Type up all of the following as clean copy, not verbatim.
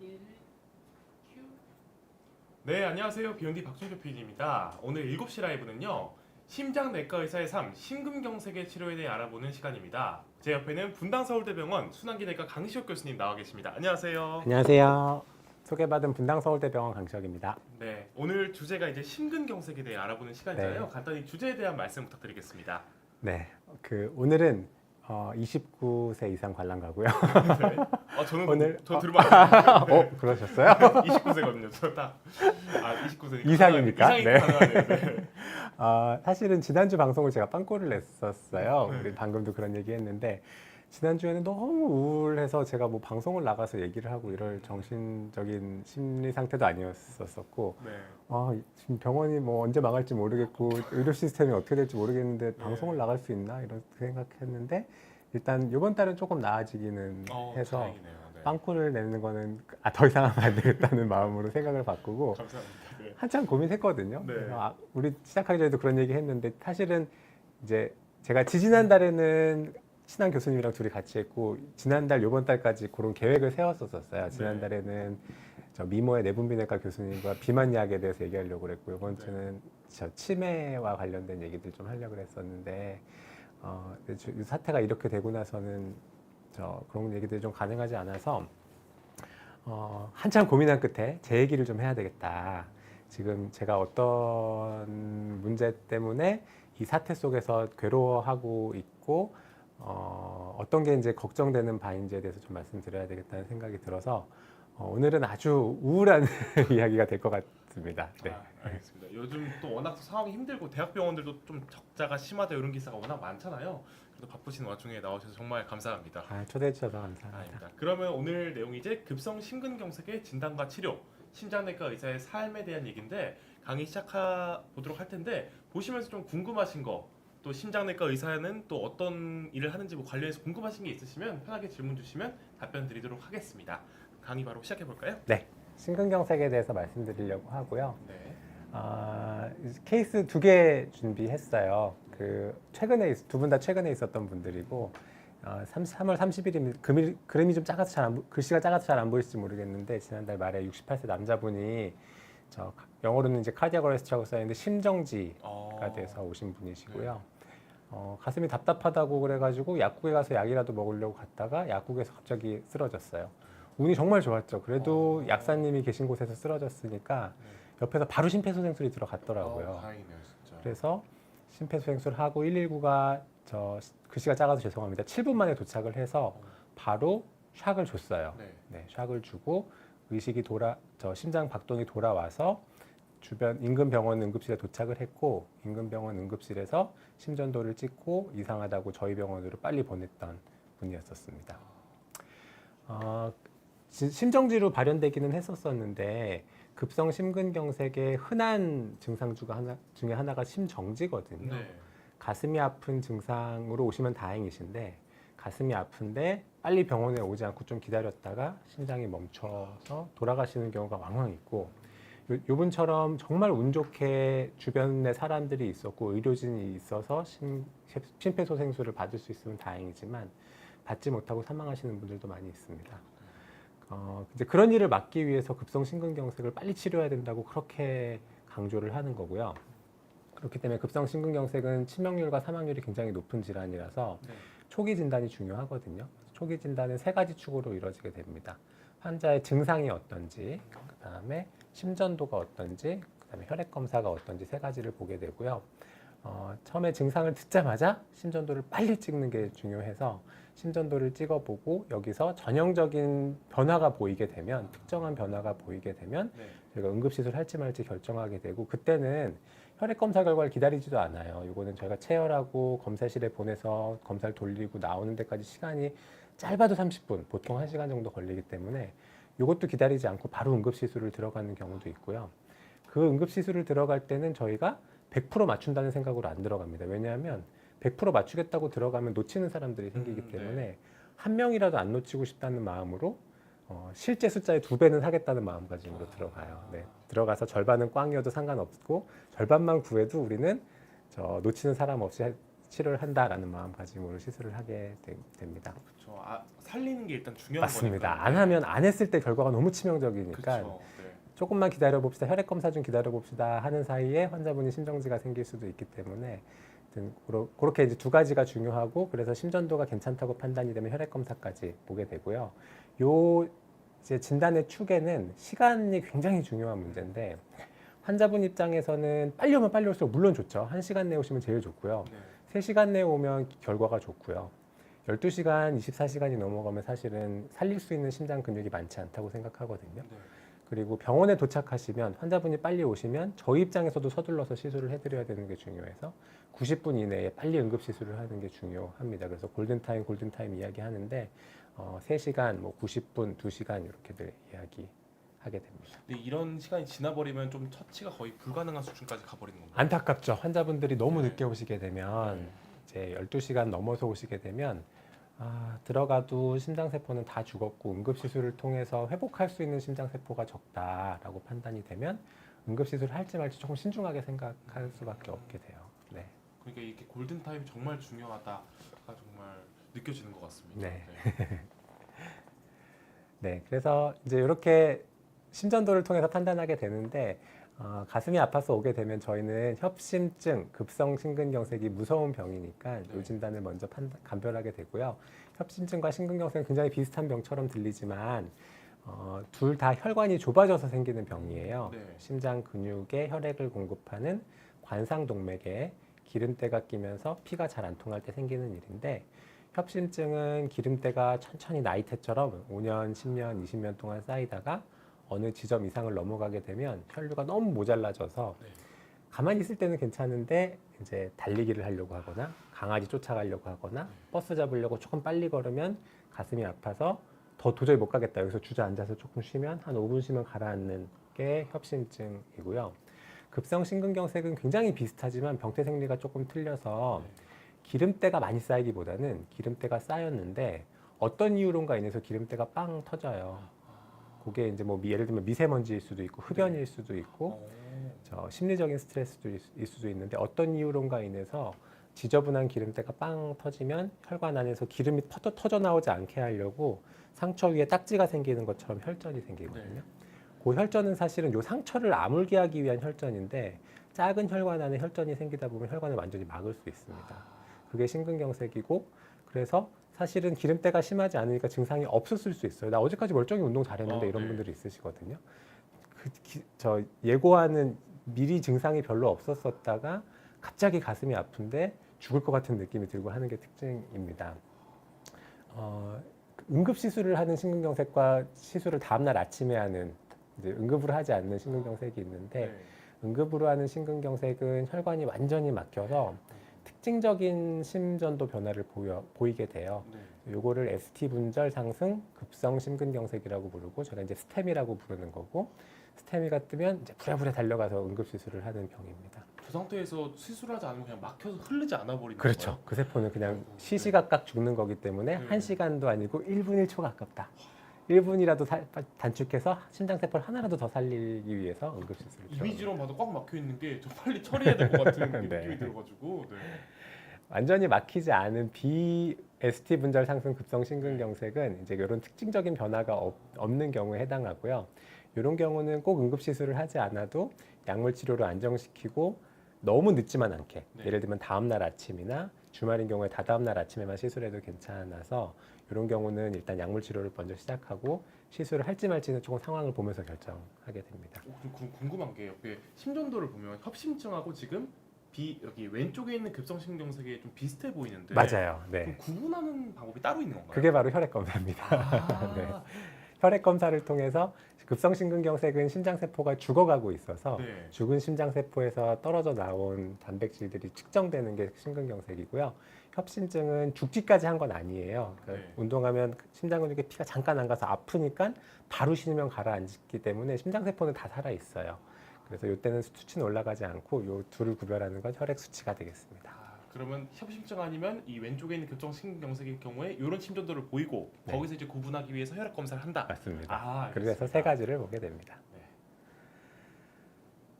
1 큐. 네, 안녕하세요. 비욘디 박준표 PD입니다. 오늘 7시 라이브는요. 심장내과 의사의 삶, 심근경색의 치료에 대해 알아보는 시간입니다. 제 옆에는 분당서울대병원 순환기내과 강시옥 교수님 나와 계십니다. 안녕하세요. 안녕하세요. 소개받은 분당서울대병원 강시혁입니다. 네, 오늘 주제가 이제 심근경색에 대해 알아보는 시간이잖아요. 네. 간단히 주제에 대한 말씀 부탁드리겠습니다. 네, 오늘은 29세 이상 관람가고요. 네. 저는 오늘- 저 들으면 안 돼요. 그러셨어요? 29세거든요. 저 딱. 29세. 이상입니까? 이상이 네. 가능하네요. 네. 사실은 지난주 방송을 제가 빵꾸를 냈었어요. 네. 우리 방금도 그런 얘기했는데 지난주에는 너무 우울해서 제가 뭐 방송을 나가서 얘기를 하고 이럴 정신적인 심리 상태도 아니었었고 네. 지금 병원이 뭐 언제 망할지 모르겠고 의료 시스템이 어떻게 될지 모르겠는데 네. 방송을 나갈 수 있나 이런 생각했는데 일단 이번 달은 조금 나아지기는 해서 다행이네요. 네. 빵꾸를 내는 거는 더 이상 하면 안 되겠다는 마음으로 생각을 바꾸고 감사합니다. 네. 한참 고민했거든요. 네. 그래서 우리 시작하기 전에도 그런 얘기 했는데 사실은 이제 제가 지지난달에는 친한 교수님이랑 둘이 같이 했고 지난달 요번 달까지 그런 계획을 세웠었어요. 지난달에는 저 미모의 내분비내과 교수님과 비만 약에 대해서 얘기하려고 그랬고 이번 주는 저 치매와 관련된 얘기들 좀 하려고 그랬었는데 이 사태가 이렇게 되고 나서는 저 그런 얘기들이 좀 가능하지 않아서 한참 고민한 끝에 제 얘기를 좀 해야 되겠다. 지금 제가 어떤 문제 때문에 이 사태 속에서 괴로워하고 있고 어떤 게 이제 걱정되는 바인지에 대해서 좀 말씀드려야 되겠다는 생각이 들어서 오늘은 아주 우울한 이야기가 될 것 같습니다. 네. 알겠습니다. 요즘 또 워낙 상황이 힘들고 대학병원들도 좀 적자가 심하다 이런 기사가 워낙 많잖아요. 그래도 바쁘신 와중에 나오셔서 정말 감사합니다. 초대해 주셔서 감사합니다. 아닙니다. 그러면 오늘 내용이 이제 급성 심근경색의 진단과 치료, 심장내과 의사의 삶에 대한 얘기인데 강의 시작해 보도록 할 텐데 보시면서 좀 궁금하신 거, 또 심장내과 의사는 또 어떤 일을 하는지 뭐 관련해서 궁금하신 게 있으시면 편하게 질문 주시면 답변 드리도록 하겠습니다. 강의 바로 시작해 볼까요? 네. 심근경색에 대해서 말씀드리려고 하고요. 네. 케이스 2개 준비했어요. 최근에 두 분 다 최근에 있었던 분들이고 3월 30일입니다. 그림이 좀 작아서 글씨가 작아서 잘 안 보일지 모르겠는데 지난달 말에 68세 남자분이 영어로는 이제 카디악 어레스트라고 써 있는데 심정지가 돼서 오신 분이시고요. 가슴이 답답하다고 그래가지고 약국에 가서 약이라도 먹으려고 갔다가 약국에서 갑자기 쓰러졌어요. 운이 정말 좋았죠. 그래도 약사님이 계신 곳에서 쓰러졌으니까 옆에서 바로 심폐소생술이 들어갔더라고요. 다행이네요, 진짜. 그래서 심폐소생술 하고 119가 글씨가 작아서 죄송합니다. 7분 만에 도착을 해서 바로 샥을 줬어요. 네. 샥을 주고 의식이 심장 박동이 돌아와서 주변 인근 병원 응급실에 도착을 했고 인근 병원 응급실에서 심전도를 찍고 이상하다고 저희 병원으로 빨리 보냈던 분이었었습니다. 심정지로 발현되기는 했었었는데 급성 심근경색의 흔한 증상 중에 하나가 심정지거든요. 네. 가슴이 아픈 증상으로 오시면 다행이신데 가슴이 아픈데 빨리 병원에 오지 않고 좀 기다렸다가 심장이 멈춰서 돌아가시는 경우가 왕왕 있고 요분처럼 정말 운 좋게 주변에 사람들이 있었고 의료진이 있어서 심폐소생술을 받을 수 있으면 다행이지만 받지 못하고 사망하시는 분들도 많이 있습니다. 이제 그런 일을 막기 위해서 급성 심근경색을 빨리 치료해야 된다고 그렇게 강조를 하는 거고요. 그렇기 때문에 급성 심근경색은 치명률과 사망률이 굉장히 높은 질환이라서 초기 진단이 중요하거든요. 초기 진단은 3가지 축으로 이루어지게 됩니다. 환자의 증상이 어떤지, 그다음에 심전도가 어떤지, 그다음에 혈액 검사가 어떤지 3가지를 보게 되고요. 처음에 증상을 듣자마자 심전도를 빨리 찍는 게 중요해서 심전도를 찍어보고 여기서 전형적인 변화가 보이게 되면 특정한 변화가 보이게 되면 저희가 응급시술 할지 말지 결정하게 되고 그때는 혈액 검사 결과를 기다리지도 않아요. 이거는 저희가 체열하고 검사실에 보내서 검사를 돌리고 나오는 데까지 시간이 짧아도 30분, 보통 1시간 정도 걸리기 때문에 이것도 기다리지 않고 바로 응급시술을 들어가는 경우도 있고요. 그 응급시술을 들어갈 때는 저희가 100% 맞춘다는 생각으로 안 들어갑니다. 왜냐하면 100% 맞추겠다고 들어가면 놓치는 사람들이 생기기 때문에 한 명이라도 안 놓치고 싶다는 마음으로 실제 숫자의 2배는 하겠다는 마음가짐으로 들어가요. 들어가서 절반은 꽝이어도 상관없고 절반만 구해도 우리는 놓치는 사람 없이 치료를 한다라는 마음가짐으로 시술을 하게 됩니다. 그렇죠. 살리는 게 일단 중요한 맞습니다. 거니까. 안 하면 안 했을 때 결과가 너무 치명적이니까 그렇죠. 네. 조금만 기다려 봅시다. 혈액 검사 좀 기다려 봅시다 하는 사이에 환자분이 심정지가 생길 수도 있기 때문에 그렇게 이제 두 가지가 중요하고, 그래서 심전도가 괜찮다고 판단이 되면 혈액 검사까지 보게 되고요. 요 이제 진단의 축에는 시간이 굉장히 중요한 문제인데, 환자분 입장에서는 빨리 오면 빨리 올수록 물론 좋죠. 1시간 내에 오시면 제일 좋고요. 네. 3시간 내에 오면 결과가 좋고요. 12시간, 24시간이 넘어가면 사실은 살릴 수 있는 심장 근육이 많지 않다고 생각하거든요. 네. 그리고 병원에 도착하시면 환자분이 빨리 오시면 저희 입장에서도 서둘러서 시술을 해드려야 되는 게 중요해서 90분 이내에 빨리 응급 시술을 하는 게 중요합니다. 그래서 골든타임 이야기하는데 3시간, 뭐 90분, 2시간 이렇게들 이야기하게 됩니다. 근데 이런 시간이 지나버리면 좀 처치가 거의 불가능한 수준까지 가버리는 건가요? 안타깝죠. 환자분들이 너무 네. 늦게 오시게 되면 네. 이제 12시간 넘어서 오시게 되면 들어가도 심장세포는 다 죽었고 응급시술을 통해서 회복할 수 있는 심장세포가 적다라고 판단이 되면 응급시술을 할지 말지 조금 신중하게 생각할 수밖에 없게 돼요. 네. 그러니까 이게 골든 타임이 정말 중요하다가 정말 느껴지는 것 같습니다. 네. 네, 그래서 이제 이렇게 심전도를 통해서 판단하게 되는데, 가슴이 아파서 오게 되면 저희는 협심증, 급성심근경색이 무서운 병이니까 네. 이 진단을 먼저 감별하게 되고요. 협심증과 심근경색은 굉장히 비슷한 병처럼 들리지만 둘 다 혈관이 좁아져서 생기는 병이에요. 네. 심장 근육에 혈액을 공급하는 관상동맥에 기름때가 끼면서 피가 잘 안 통할 때 생기는 일인데, 협심증은 기름때가 천천히 나이테처럼 5년, 10년, 20년 동안 쌓이다가 어느 지점 이상을 넘어가게 되면 혈류가 너무 모자라져서 네. 가만히 있을 때는 괜찮은데 이제 달리기를 하려고 하거나 강아지 쫓아가려고 하거나 버스 잡으려고 조금 빨리 걸으면 가슴이 아파서 더 도저히 못 가겠다. 여기서 주저앉아서 조금 쉬면 한 5분 쉬면 가라앉는 게 협심증이고요. 급성심근경색은 굉장히 비슷하지만 병태 생리가 조금 틀려서 기름때가 많이 쌓이기보다는 기름때가 쌓였는데 어떤 이유론가 인해서 기름때가 빵 터져요. 그게 이제 뭐 예를 들면 미세먼지일 수도 있고 흡연일 수도 있고 심리적인 스트레스도 일 수도 있는데, 어떤 이유론가 인해서 지저분한 기름때가 빵 터지면 혈관 안에서 기름이 터져 나오지 않게 하려고 상처 위에 딱지가 생기는 것처럼 혈전이 생기거든요. 그 혈전은 사실은 요 상처를 아물게 하기 위한 혈전인데, 작은 혈관 안에 혈전이 생기다 보면 혈관을 완전히 막을 수 있습니다. 그게 심근경색이고, 그래서 사실은 기름때가 심하지 않으니까 증상이 없었을 수 있어요. 나 어제까지 멀쩡히 운동 잘했는데 이런 네. 분들이 있으시거든요. 저 예고하는 미리 증상이 별로 없었었다가 갑자기 가슴이 아픈데 죽을 것 같은 느낌이 들고 하는 게 특징입니다. 응급시술을 하는 심근경색과 시술을 다음날 아침에 하는, 이제 응급으로 하지 않는 심근경색이 있는데, 네. 응급으로 하는 심근경색은 혈관이 완전히 막혀서 특징적인 심전도 변화를 보이게 돼요. 네. 요거를 ST 분절 상승 급성 심근경색이라고 부르고, 저희가 이제 스테미라고 부르는 거고, 스테미가 뜨면 이제 부랴부랴 달려가서 응급시술을 하는 병입니다. 그 상태에서 시술을 하지 않으면 그냥 막혀서 흐르지 않아 버리는 그렇죠. 거예요? 그 세포는 그냥 아이고, 시시각각 죽는 거기 때문에 네. 1시간도 아니고 1분 1초가 아깝다. 1분이라도 단축해서 심장세포를 하나라도 더 살리기 위해서 응급시술을 이미지로 봐도 꽉 막혀 있는 게 좀 빨리 처리해야 될 것 같은 네. 느낌이 들어가지고. 네. 완전히 막히지 않은 ST 분절 상승 급성 심근경색은 이제 이런 특징적인 변화가 없는 경우에 해당하고요. 이런 경우는 꼭 응급시술을 하지 않아도 약물 치료로 안정시키고 너무 늦지만 않게, 네. 예를 들면 다음날 아침이나 주말인 경우에 다다음날 아침에만 시술해도 괜찮아서, 이런 경우는 일단 약물 치료를 먼저 시작하고 시술을 할지 말지는 조금 상황을 보면서 결정하게 됩니다. 그럼 궁금한 게, 여기 심전도를 보면 협심증하고 지금 여기 왼쪽에 있는 급성심근경색이 좀 비슷해 보이는데, 맞아요. 그럼 네. 구분하는 방법이 따로 있는 건가요? 그게 바로 혈액 검사입니다. 네. 혈액 검사를 통해서 급성심근경색은 심장세포가 죽어가고 있어서 네. 죽은 심장세포에서 떨어져 나온 단백질들이 측정되는 게 심근경색이고요. 협심증은 죽기까지 한 건 아니에요. 그러니까 네. 운동하면 심장 근육에 피가 잠깐 안 가서 아프니까 바로 쉬면 가라앉기 때문에 심장세포는 다 살아 있어요. 그래서 이때는 수치는 올라가지 않고 이 둘을 구별하는 건 혈액 수치가 되겠습니다. 그러면 협심증 아니면 이 왼쪽에 있는 급성심근경색일 경우에 이런 심전도를 보이고, 네. 거기서 이제 구분하기 위해서 혈액 검사를 한다. 맞습니다. 알겠습니다. 그래서 세 가지를 보게 됩니다.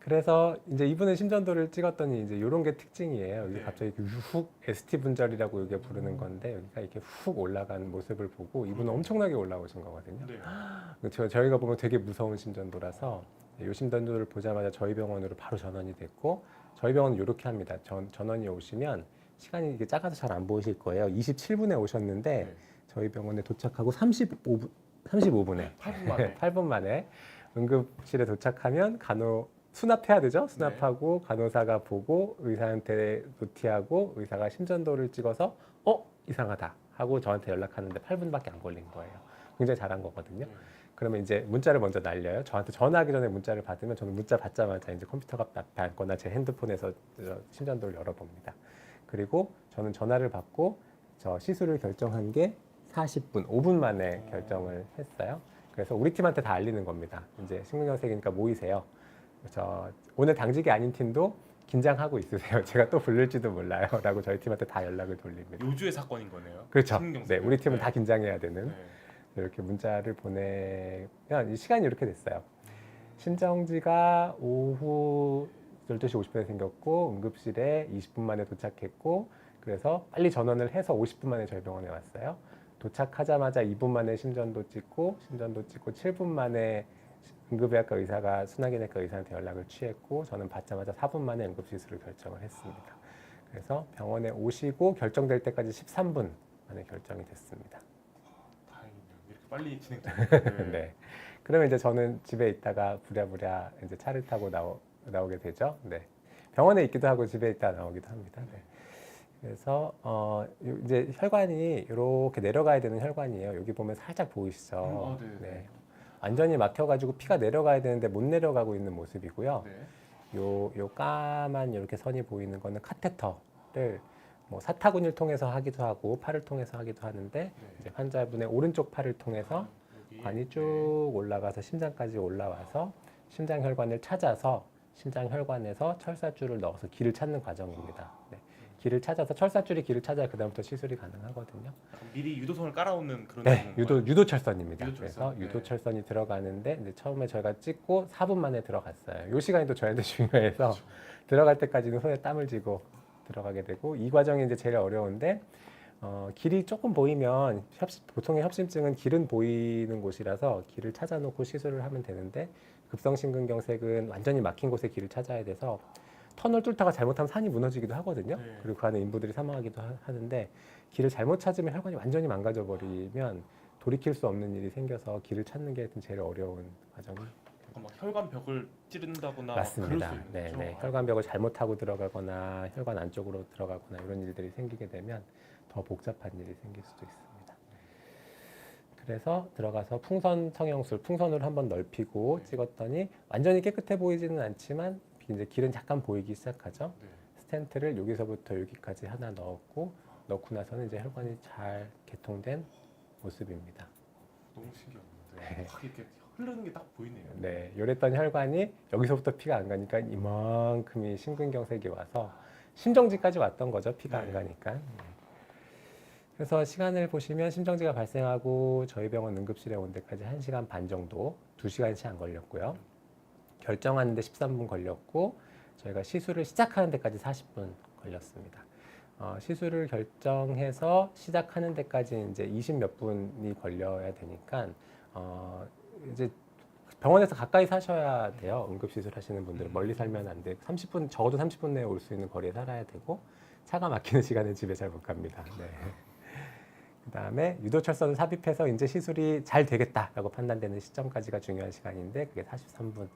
그래서 이제 이분은 심전도를 찍었더니 이제 이런 게 특징이에요. 이게 네. 갑자기 이렇게 훅 ST 분절이라고 이게 부르는 건데 여기가 이렇게 훅 올라가는 모습을 보고 이분은 엄청나게 올라오신 거거든요. 네. 저희가 보면 되게 무서운 심전도라서 이 심전도를 보자마자 저희 병원으로 바로 전원이 됐고 저희 병원은 이렇게 합니다. 전원이 오시면 시간이 이게 작아서 잘 안 보이실 거예요. 27분에 오셨는데 네. 저희 병원에 도착하고 35분에 8분 만에. 8분 만에 응급실에 도착하면 수납해야 되죠. 네. 수납하고 간호사가 보고 의사한테 노티하고 의사가 심전도를 찍어서 이상하다 하고 저한테 연락하는데 8분밖에 안 걸린 거예요. 굉장히 잘한 거거든요. 네. 그러면 이제 문자를 먼저 날려요. 저한테 전화하기 전에 문자를 받으면 저는 문자 받자마자 이제 컴퓨터가 앞에 앉거나 제 핸드폰에서 심전도를 열어봅니다. 그리고 저는 전화를 받고 저 시술을 결정한 게 40분, 5분 만에 결정을 했어요. 그래서 우리 팀한테 다 알리는 겁니다. 이제 심근경색이니까 모이세요. 오늘 당직이 아닌 팀도 긴장하고 있으세요. 제가 또 부를지도 몰라요. 라고 저희 팀한테 다 연락을 돌립니다. 요주의 사건인 거네요. 그렇죠. 심근경색. 네, 우리 팀은 네. 다 긴장해야 되는 네. 이렇게 문자를 보내면 이 시간이 이렇게 됐어요. 심정지가 오후 12시 50분에 생겼고 응급실에 20분 만에 도착했고 그래서 빨리 전원을 해서 50분 만에 저희 병원에 왔어요. 도착하자마자 2분 만에 심전도 찍고 7분 만에 응급의학과 의사가 순하기내과 의사한테 연락을 취했고 저는 받자마자 4분 만에 응급시술을 결정을 했습니다. 그래서 병원에 오시고 결정될 때까지 13분 만에 결정이 됐습니다. 다행이네요. 이렇게 빨리 진행되네요. 네. 그러면 이제 저는 집에 있다가 부랴부랴 이제 차를 타고 나오게 되죠. 네. 병원에 있기도 하고 집에 있다 나오기도 합니다. 네. 그래서 이제 혈관이 이렇게 내려가야 되는 혈관이에요. 여기 보면 살짝 보이시죠? 네. 네. 완전히 막혀가지고 피가 내려가야 되는데 못 내려가고 있는 모습이고요. 네. 요 까만 이렇게 선이 보이는 거는 카테터를 뭐 사타구니를 통해서 하기도 하고 팔을 통해서 하기도 하는데 네. 이제 환자분의 오른쪽 팔을 통해서 여기. 관이 쭉 올라가서 심장까지 올라와서 심장 혈관을 찾아서 심장 혈관에서 철사줄을 넣어서 길을 찾는 과정입니다. 네. 길을 찾아서 철사줄이 길을 찾아야 그다음부터 시술이 가능하거든요. 미리 유도선을 깔아오는 그런 네, 건가요? 유도철선입니다. 유도철선, 그래서 네. 유도철선이 들어가는데 이제 처음에 저희가 찍고 4분 만에 들어갔어요. 이 시간이 또 저희한테 중요해서 그렇죠. 들어갈 때까지는 손에 땀을 쥐고 들어가게 되고 이 과정이 이제 제일 어려운데 길이 조금 보이면 보통의 협심증은 길은 보이는 곳이라서 길을 찾아놓고 시술을 하면 되는데 급성심근경색은 완전히 막힌 곳에 길을 찾아야 돼서 터널 뚫다가 잘못하면 산이 무너지기도 하거든요. 네. 그리고 그 안에 인부들이 사망하기도 하는데 길을 잘못 찾으면 혈관이 완전히 망가져 버리면 돌이킬 수 없는 일이 생겨서 길을 찾는 게 제일 어려운 과정이 막 혈관 벽을 찌른다거나 맞습니다. 그럴 수 네, 있는 네. 거죠? 혈관벽을 잘못하고 들어가거나 혈관 안쪽으로 들어가거나 이런 일들이 생기게 되면 더 복잡한 일이 생길 수도 있습니다. 그래서 들어가서 풍선 성형술, 풍선을 한번 넓히고 네. 찍었더니 완전히 깨끗해 보이지는 않지만 이제 길은 약간 보이기 시작하죠. 네. 스텐트를 여기서부터 여기까지 하나 넣었고 넣고 나서는 이제 혈관이 잘 개통된 모습입니다. 너무 신기한데 네. 확 이렇게 흐르는 게 딱 보이네요. 네, 요랬던 혈관이 여기서부터 피가 안 가니까 이만큼이 심근경색이 와서 심정지까지 왔던 거죠. 피가 네. 안 가니까. 그래서 시간을 보시면 심정지가 발생하고 저희 병원 응급실에 온 데까지 1시간 반 정도, 2시간씩 안 걸렸고요. 결정하는데 13분 걸렸고 저희가 시술을 시작하는 데까지 40분 걸렸습니다. 시술을 결정해서 시작하는 데까지 이제 20 몇 분이 걸려야 되니까 이제 병원에서 가까이 사셔야 돼요. 응급시술 하시는 분들은 멀리 살면 안 돼. 30분 적어도 30분 내에 올 수 있는 거리에 살아야 되고 차가 막히는 시간에 집에 잘 못 갑니다. 네. 그다음에 유도철선을 삽입해서 이제 시술이 잘 되겠다라고 판단되는 시점까지가 중요한 시간인데 그게 43분.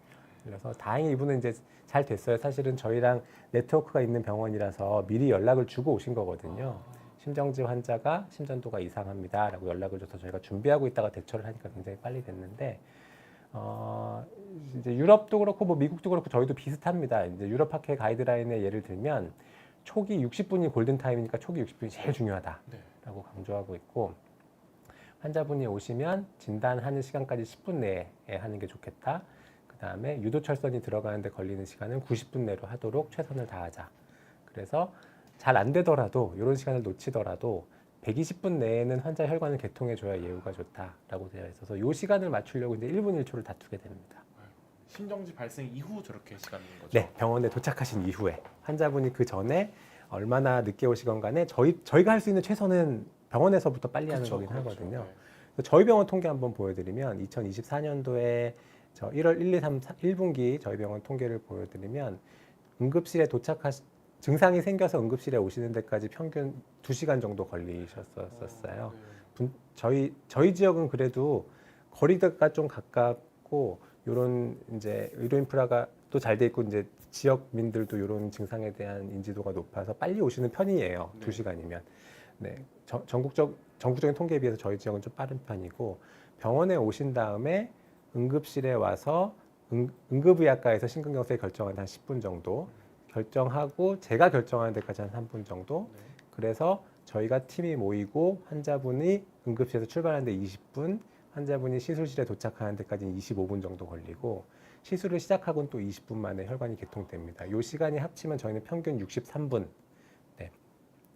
그래서 다행히 이분은 이제 잘 됐어요. 사실은 저희랑 네트워크가 있는 병원이라서 미리 연락을 주고 오신 거거든요. 심정지 환자가 심전도가 이상합니다라고 연락을 줘서 저희가 준비하고 있다가 대처를 하니까 굉장히 빨리 됐는데 이제 유럽도 그렇고 뭐 미국도 그렇고 저희도 비슷합니다. 이제 유럽학회 가이드라인에 예를 들면 초기 60분이 골든 타임이니까 초기 60분이 제일 중요하다라고 강조하고 있고 환자분이 오시면 진단하는 시간까지 10분 내에 하는 게 좋겠다. 그다음에 유도철선이 들어가는데 걸리는 시간은 90분 내로 하도록 최선을 다하자. 그래서 잘 안 되더라도 이런 시간을 놓치더라도 120분 내에는 환자 혈관을 개통해 줘야 예후가 좋다라고 되어 있어서 이 시간을 맞추려고 이제 1분 1초를 다투게 됩니다. 심정지 발생 이후 저렇게 시간인 거죠? 네, 병원에 도착하신 이후에 환자분이 그 전에 얼마나 늦게 오시건 간에 저희가 할 수 있는 최선은 병원에서부터 빨리 하는 그쵸, 거긴 그렇죠. 하거든요. 네. 저희 병원 통계 한번 보여드리면 2024년도에 저 1월 1, 2, 3, 1분기 저희 병원 통계를 보여드리면 응급실에 증상이 생겨서 응급실에 오시는 데까지 평균 2시간 정도 걸리셨었어요. 네. 저희 지역은 그래도 거리가 좀 가깝고 요런 이제 의료 인프라가 또 잘 돼 있고 이제 지역민들도 이런 증상에 대한 인지도가 높아서 빨리 오시는 편이에요. 네. 2시간이면. 네. 전국적인 통계에 비해서 저희 지역은 좀 빠른 편이고 병원에 오신 다음에 응급실에 와서 응급의학과에서 심근경색 결정한 한 10분 정도 결정하고 제가 결정하는 데까지 한 3분 정도. 네. 그래서 저희가 팀이 모이고 환자분이 응급실에서 출발하는데 20분, 환자분이 시술실에 도착하는 데까지 25분 정도 걸리고 시술을 시작하고는 또 20분 만에 혈관이 개통됩니다. 이 시간이 합치면 저희는 평균 63분, 네.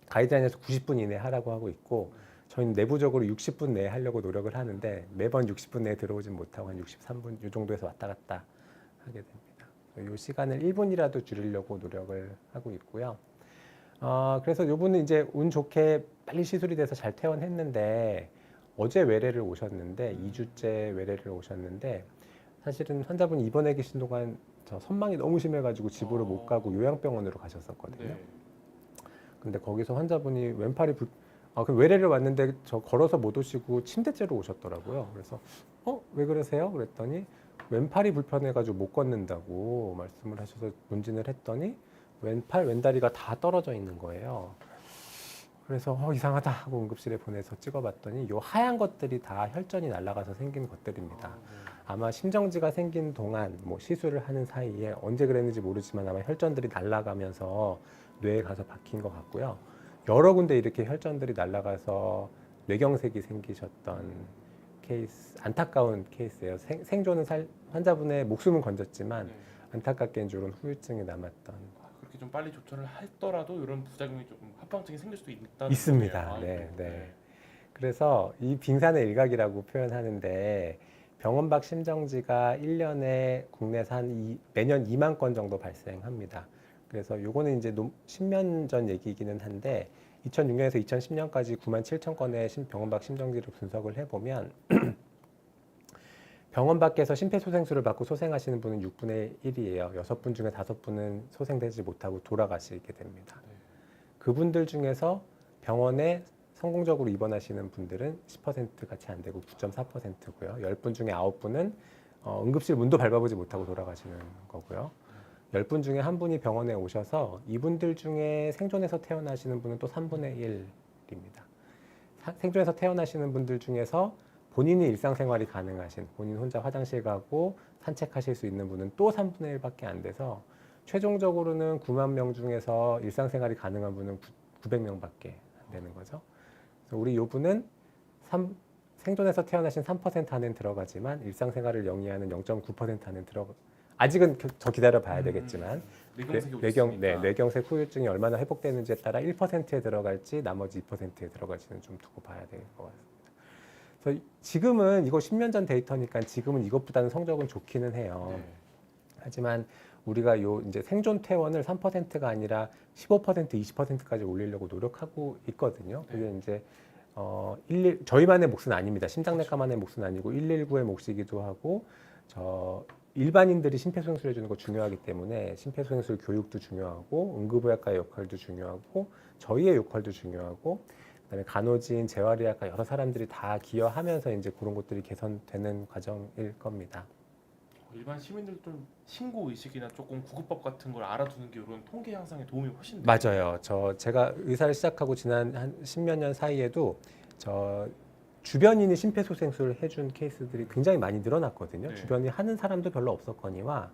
가이드라인에서 90분 이내에 하라고 하고 있고 저희는 내부적으로 60분 내에 하려고 노력을 하는데 매번 60분 내에 들어오진 못하고 한 63분 이 정도에서 왔다 갔다 하게 됩니다. 이 시간을 1분이라도 줄이려고 노력을 하고 있고요. 그래서 이분은 이제 운 좋게 빨리 시술이 돼서 잘 퇴원했는데 어제 외래를 오셨는데 2주째 외래를 오셨는데 사실은 환자분이 입원해 계신 동안 저 선망이 너무 심해가지고 집으로 못 가고 요양병원으로 가셨었거든요. 네. 근데 거기서 환자분이 왼팔이 그 외래를 왔는데 저 걸어서 못 오시고 침대째로 오셨더라고요. 그래서 왜 그러세요? 그랬더니 왼팔이 불편해가지고 못 걷는다고 말씀을 하셔서 문진을 했더니 왼팔 왼다리가 다 떨어져 있는 거예요. 그래서 이상하다 하고 응급실에 보내서 찍어봤더니 요 하얀 것들이 다 혈전이 날아가서 생긴 것들입니다. 네. 아마 심정지가 생긴 동안 뭐 시술을 하는 사이에 언제 그랬는지 모르지만 아마 혈전들이 날아가면서 뇌에 가서 박힌 것 같고요. 여러 군데 이렇게 혈전들이 날아가서 뇌경색이 생기셨던 케이스, 안타까운 케이스예요. 생존은 환자분의 목숨은 건졌지만 네. 안타깝게 이제 이런 후유증이 남았던. 그렇게 좀 빨리 조처를 했더라도 이런 부작용이 조금 합병증이 생길 수도 있다는 있습니다. 거네요. 네, 아이고, 네. 그래서 이 빙산의 일각이라고 표현하는데 병원 밖 심정지가 1년에 국내에서 매년 2만 건 정도 발생합니다. 그래서 요거는 이제 10년 전 얘기이기는 한데 2006년에서 2010년까지 9만 7천 건의 병원 밖 심정지를 분석을 해보면 병원 밖에서 심폐소생술을 받고 소생하시는 분은 6분의 1이에요. 6분 중에 5분은 소생되지 못하고 돌아가시게 됩니다. 네. 그분들 중에서 병원에 성공적으로 입원하시는 분들은 10%가 채 안 되고 9.4%고요. 10분 중에 9분은 응급실 문도 밟아보지 못하고 돌아가시는 거고요. 10분 중에 한 분이 병원에 오셔서 이분들 중에 생존해서 태어나시는 분은 또 3분의 1입니다. 생존해서 태어나시는 분들 중에서 본인이 일상생활이 가능하신, 본인 혼자 화장실 가고 산책하실 수 있는 분은 또 3분의 1밖에 안 돼서 최종적으로는 9만 명 중에서 일상생활이 가능한 분은 900명밖에 안 되는 거죠. 그래서 우리 요 분은 생존해서 태어나신 3% 안에 들어가지만 일상생활을 영위하는 0.9% 안에 아직은 더 기다려 봐야 되겠지만 뇌경색 후유증이 얼마나 회복되는지에 따라 1%에 들어갈지 나머지 2%에 들어갈지는 좀 두고 봐야 될 것 같습니다. 그래서 지금은 이거 10년 전 데이터니까 지금은 이것보다는 성적은 좋기는 해요. 네. 하지만 우리가 요 이제 생존 퇴원을 3%가 아니라 15%, 20%까지 올리려고 노력하고 있거든요. 그게 이제 저희만의 몫은 아닙니다. 심장내과만의 몫은 아니고 119의 몫이기도 하고 일반인들이 심폐소생술 해주는 거 중요하기 때문에 심폐소생술 교육도 중요하고 응급의학과의 역할도 중요하고 저희의 역할도 중요하고 그다음에 간호진, 재활의학과 여러 사람들이 다 기여하면서 이제 그런 것들이 개선되는 과정일 겁니다. 일반 시민들 좀 신고 의식이나 조금 구급법 같은 걸 알아두는 게 이런 통계 향상에 도움이 훨씬 맞아요. 제가 의사를 시작하고 지난 한 10몇 년 사이에도 주변인이 심폐소생술을 해준 케이스들이 굉장히 많이 늘어났거든요. 네. 주변이 하는 사람도 별로 없었거니와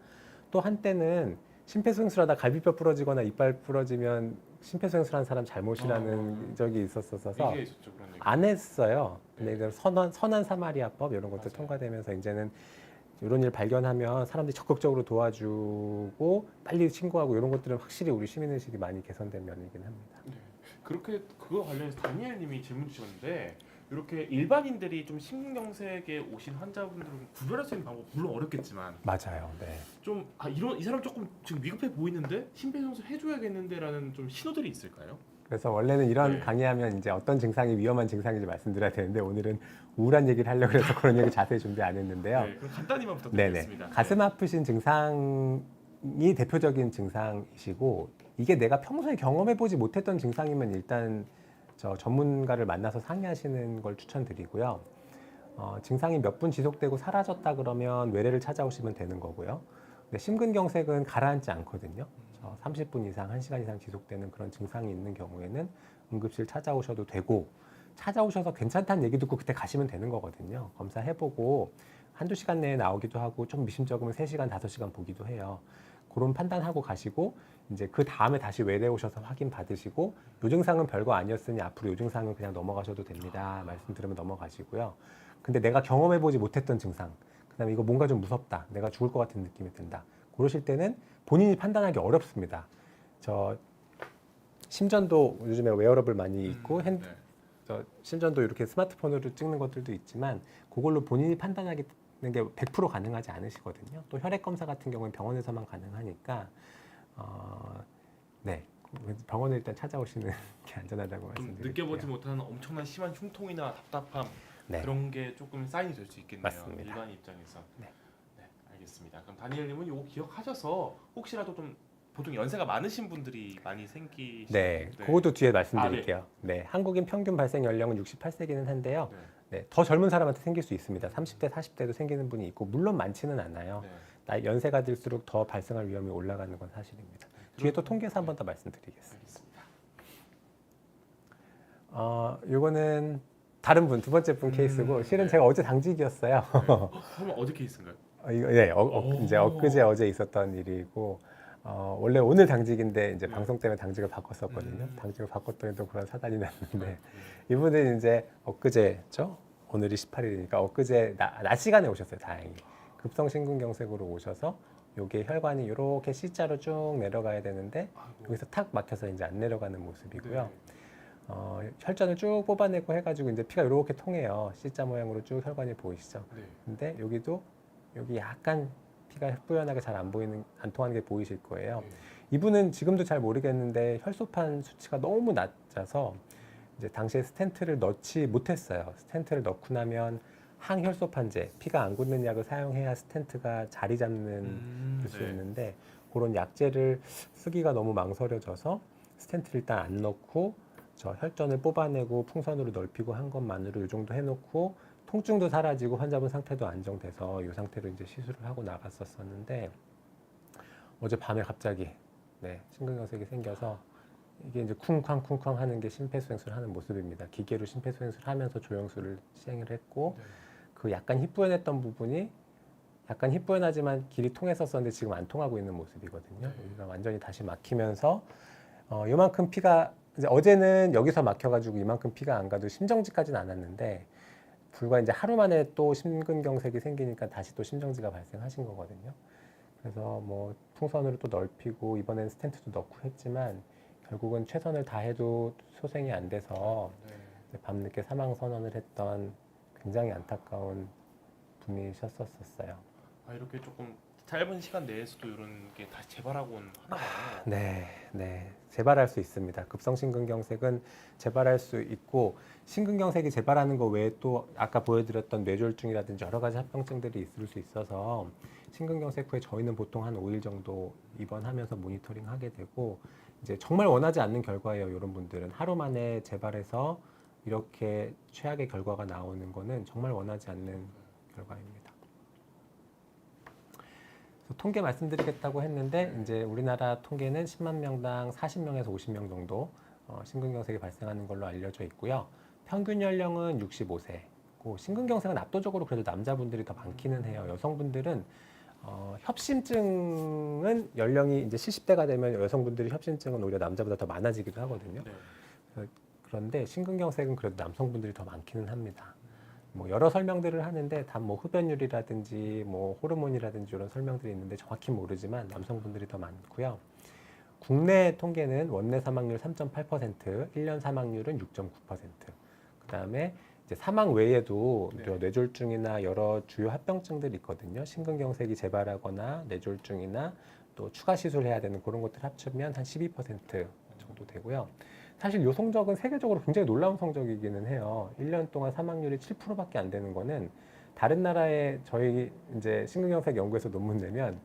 또 한때는 심폐소생술하다 갈비뼈 부러지거나 이빨 부러지면 심폐소생술한 사람 잘못이라는 적이 있었어서 있었죠, 그런 얘기. 안 했어요. 근데 네. 이제 선한 사마리아법 이런 것들 맞아요. 통과되면서 이제는 이런 일 발견하면 사람들이 적극적으로 도와주고 빨리 신고하고 이런 것들은 확실히 우리 시민의식이 많이 개선된 면이긴 합니다. 네. 그거 관련해서 다니엘님이 질문 주셨는데 이렇게 일반인들이 좀 심근경색에 오신 환자분들은 구별할 수 있는 방법 물론 어렵겠지만 맞아요. 네. 좀 이 사람 조금 지금 위급해 보이는데 심폐소생술 해줘야겠는데라는 좀 신호들이 있을까요? 그래서 원래는 이런 네. 강의하면 이제 어떤 증상이 위험한 증상인지 말씀드려야 되는데 오늘은 우울한 얘기를 하려고 해서 그런 얘기 자세히 준비 안 했는데요. 네, 그럼 간단히만 네네. 부탁드리겠습니다. 가슴 아프신 증상이 대표적인 증상이시고 이게 내가 평소에 경험해보지 못했던 증상이면 일단 저 전문가를 만나서 상의하시는 걸 추천드리고요. 증상이 몇 분 지속되고 사라졌다 그러면 외래를 찾아오시면 되는 거고요. 근데 심근경색은 가라앉지 않거든요. 30분 이상, 1시간 이상 지속되는 그런 증상이 있는 경우에는 응급실 찾아오셔도 되고 찾아오셔서 괜찮다는 얘기 듣고 그때 가시면 되는 거거든요. 검사해보고 한두 시간 내에 나오기도 하고 좀 미심쩍으면 3시간, 5시간 보기도 해요. 그런 판단하고 가시고 이제 그 다음에 다시 외래 오셔서 확인 받으시고 요 증상은 별거 아니었으니 앞으로 요 증상은 그냥 넘어가셔도 됩니다. 말씀드리면 넘어가시고요. 근데 내가 경험해보지 못했던 증상, 그다음에 이거 뭔가 좀 무섭다, 내가 죽을 것 같은 느낌이 든다. 그러실 때는 본인이 판단하기 어렵습니다. 저 심전도 요즘에 웨어러블 많이 있고 네. 심전도 이렇게 스마트폰으로 찍는 것들도 있지만 그걸로 본인이 판단하는 게 100% 가능하지 않으시거든요. 또 혈액 검사 같은 경우는 병원에서만 가능하니까 네, 병원을 일단 찾아오시는 게 안전하다고 좀 말씀드릴게요. 느껴보지 못한 엄청난 심한 흉통이나 답답함 네. 그런 게 조금 사인이 될 수 있겠네요. 맞습니다. 일반 입장에서. 네. 네, 알겠습니다. 그럼 다니엘님은 이거 기억하셔서 혹시라도 좀 보통 연세가 많으신 분들이 많이 생기시는 네, 그것도 뒤에 말씀드릴게요. 아, 네, 한국인 평균 발생 연령은 68세기는 한데요. 네. 네, 더 젊은 사람한테 생길 수 있습니다. 30대, 40대도 생기는 분이 있고 물론 많지는 않아요. 네. 연세가 들수록 더 발생할 위험이 올라가는 건 사실입니다. 뒤에 또 통계에서 한 번 더 말씀드리겠습니다. 알겠습니다. 요거는 다른 분, 두 번째 분 케이스고 실은 네. 제가 어제 당직이었어요. 그러면 어디 케이스인가요? 네, 이제 오. 엊그제 어제 있었던 일이고 원래 오늘 당직인데 이제 네. 방송 때문에 당직을 바꿨었거든요. 당직을 바꿨더니 또 그런 사단이 났는데 네. 이분은 이제 엊그제죠? 오늘이 18일이니까 엊그제 낮 시간에 오셨어요. 다행히 급성 심근경색으로 오셔서 요게 혈관이 이렇게 C자로 쭉 내려가야 되는데 아이고. 여기서 탁 막혀서 이제 안 내려가는 모습이고요. 네. 혈전을 쭉 뽑아내고 해가지고 이제 피가 이렇게 통해요. C자 모양으로 쭉 혈관이 보이시죠? 네. 근데 여기도 여기 약간 피가 뿌연하게 잘 안 통하는 게 보이실 거예요. 네. 이분은 지금도 잘 모르겠는데 혈소판 수치가 너무 낮아서 이제 당시에 스텐트를 넣지 못했어요. 스텐트를 넣고 나면 항혈소판제, 피가 안 굳는 약을 사용해야 스텐트가 자리 잡는 수 네. 있는데 그런 약제를 쓰기가 너무 망설여져서 스텐트를 일단 안 넣고 저 혈전을 뽑아내고 풍선으로 넓히고 한 것만으로 이 정도 해놓고 통증도 사라지고 환자분 상태도 안정돼서 이 상태로 이제 시술을 하고 나갔었는데 어제 밤에 갑자기 심근경색이 생겨서 이게 이제 쿵쾅쿵쾅 하는 게 심폐소생술 하는 모습입니다. 기계로 심폐소생술 하면서 조영술을 시행을 했고 네. 그 약간 힙부연했던 부분이 약간 힙부연하지만 길이 통했었었는데 지금 안 통하고 있는 모습이거든요. 네. 여기가 완전히 다시 막히면서 요만큼 피가 이제 어제는 여기서 막혀가지고 이만큼 피가 안 가도 심정지까지는 않았는데 불과 이제 하루 만에 또 심근경색이 생기니까 다시 또 심정지가 발생하신 거거든요. 그래서 뭐 풍선으로 또 넓히고 이번엔 스텐트도 넣고 했지만 결국은 최선을 다해도 소생이 안 돼서 네. 밤늦게 사망 선언을 했던 굉장히 안타까운 분이셨었어요. 이렇게 조금 짧은 시간 내에서도 이런 게 다시 재발하곤 하나 봐요. 네, 재발할 수 있습니다. 급성 심근경색은 재발할 수 있고 심근경색이 재발하는 거 외에 또 아까 보여드렸던 뇌졸중이라든지 여러 가지 합병증들이 있을 수 있어서 심근경색 후에 저희는 보통 한 5일 정도 입원하면서 모니터링 하게 되고 이제 정말 원하지 않는 결과예요. 이런 분들은 하루 만에 재발해서 이렇게 최악의 결과가 나오는 거는 정말 원하지 않는 결과입니다. 통계 말씀드리겠다고 했는데 이제 우리나라 통계는 10만 명당 40명에서 50명 정도 심근경색이 발생하는 걸로 알려져 있고요. 평균 연령은 65세고 심근경색은 압도적으로 그래도 남자분들이 더 많기는 해요. 여성분들은 협심증은 연령이 이제 70대가 되면 여성분들이 협심증은 오히려 남자보다 더 많아지기도 하거든요. 네. 그런데 심근경색은 그래도 남성분들이 더 많기는 합니다. 뭐 여러 설명들을 하는데 다 뭐 흡연율이라든지 뭐 호르몬이라든지 이런 설명들이 있는데 정확히 모르지만 남성분들이 더 많고요. 국내 통계는 원내 사망률 3.8%, 1년 사망률은 6.9%. 그다음에 이제 이제 사망 외에도 네. 뇌졸중이나 여러 주요 합병증들이 있거든요. 심근경색이 재발하거나 뇌졸중이나 또 추가 시술해야 되는 그런 것들 합치면 한 12% 정도 되고요. 사실 이 성적은 세계적으로 굉장히 놀라운 성적이기는 해요. 1년 동안 사망률이 7%밖에 안 되는 거는 다른 나라의 저희 이제 심근경색 연구에서 논문 내면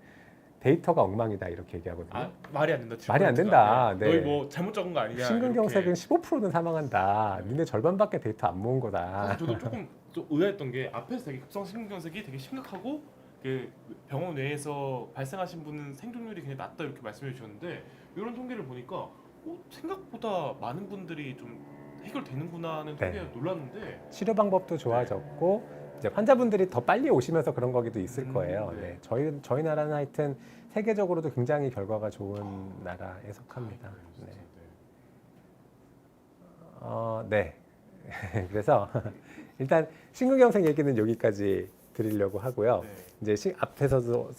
데이터가 엉망이다 이렇게 얘기하거든요. 아 말이 안 된다. 말이 안 7%가. 된다. 네. 너희 네. 뭐 잘못 적은 거 아니냐. 심근경색은 이렇게. 15%는 사망한다. 네. 니네 절반밖에 데이터 안 모은 거다. 사실 저도 조금 좀 의아했던 게 앞에서 되게 급성 심근경색이 되게 심각하고 그 병원 내에서 발생하신 분은 생존율이 굉장히 낮다 이렇게 말씀해 주셨는데 이런 통계를 보니까 생각보다 많은 분들이 좀 해결되는구나 하는 통계에 네. 놀랐는데 치료 방법도 좋아졌고 이제 환자분들이 더 빨리 오시면서 그런 거기도 있을 거예요. 네. 네. 저희 나라는 하여튼 세계적으로도 굉장히 결과가 좋은 나라에 속합니다. 네. 네. 그래서 일단 심근경색 얘기는 여기까지 드리려고 하고요. 네. 이제 앞에서도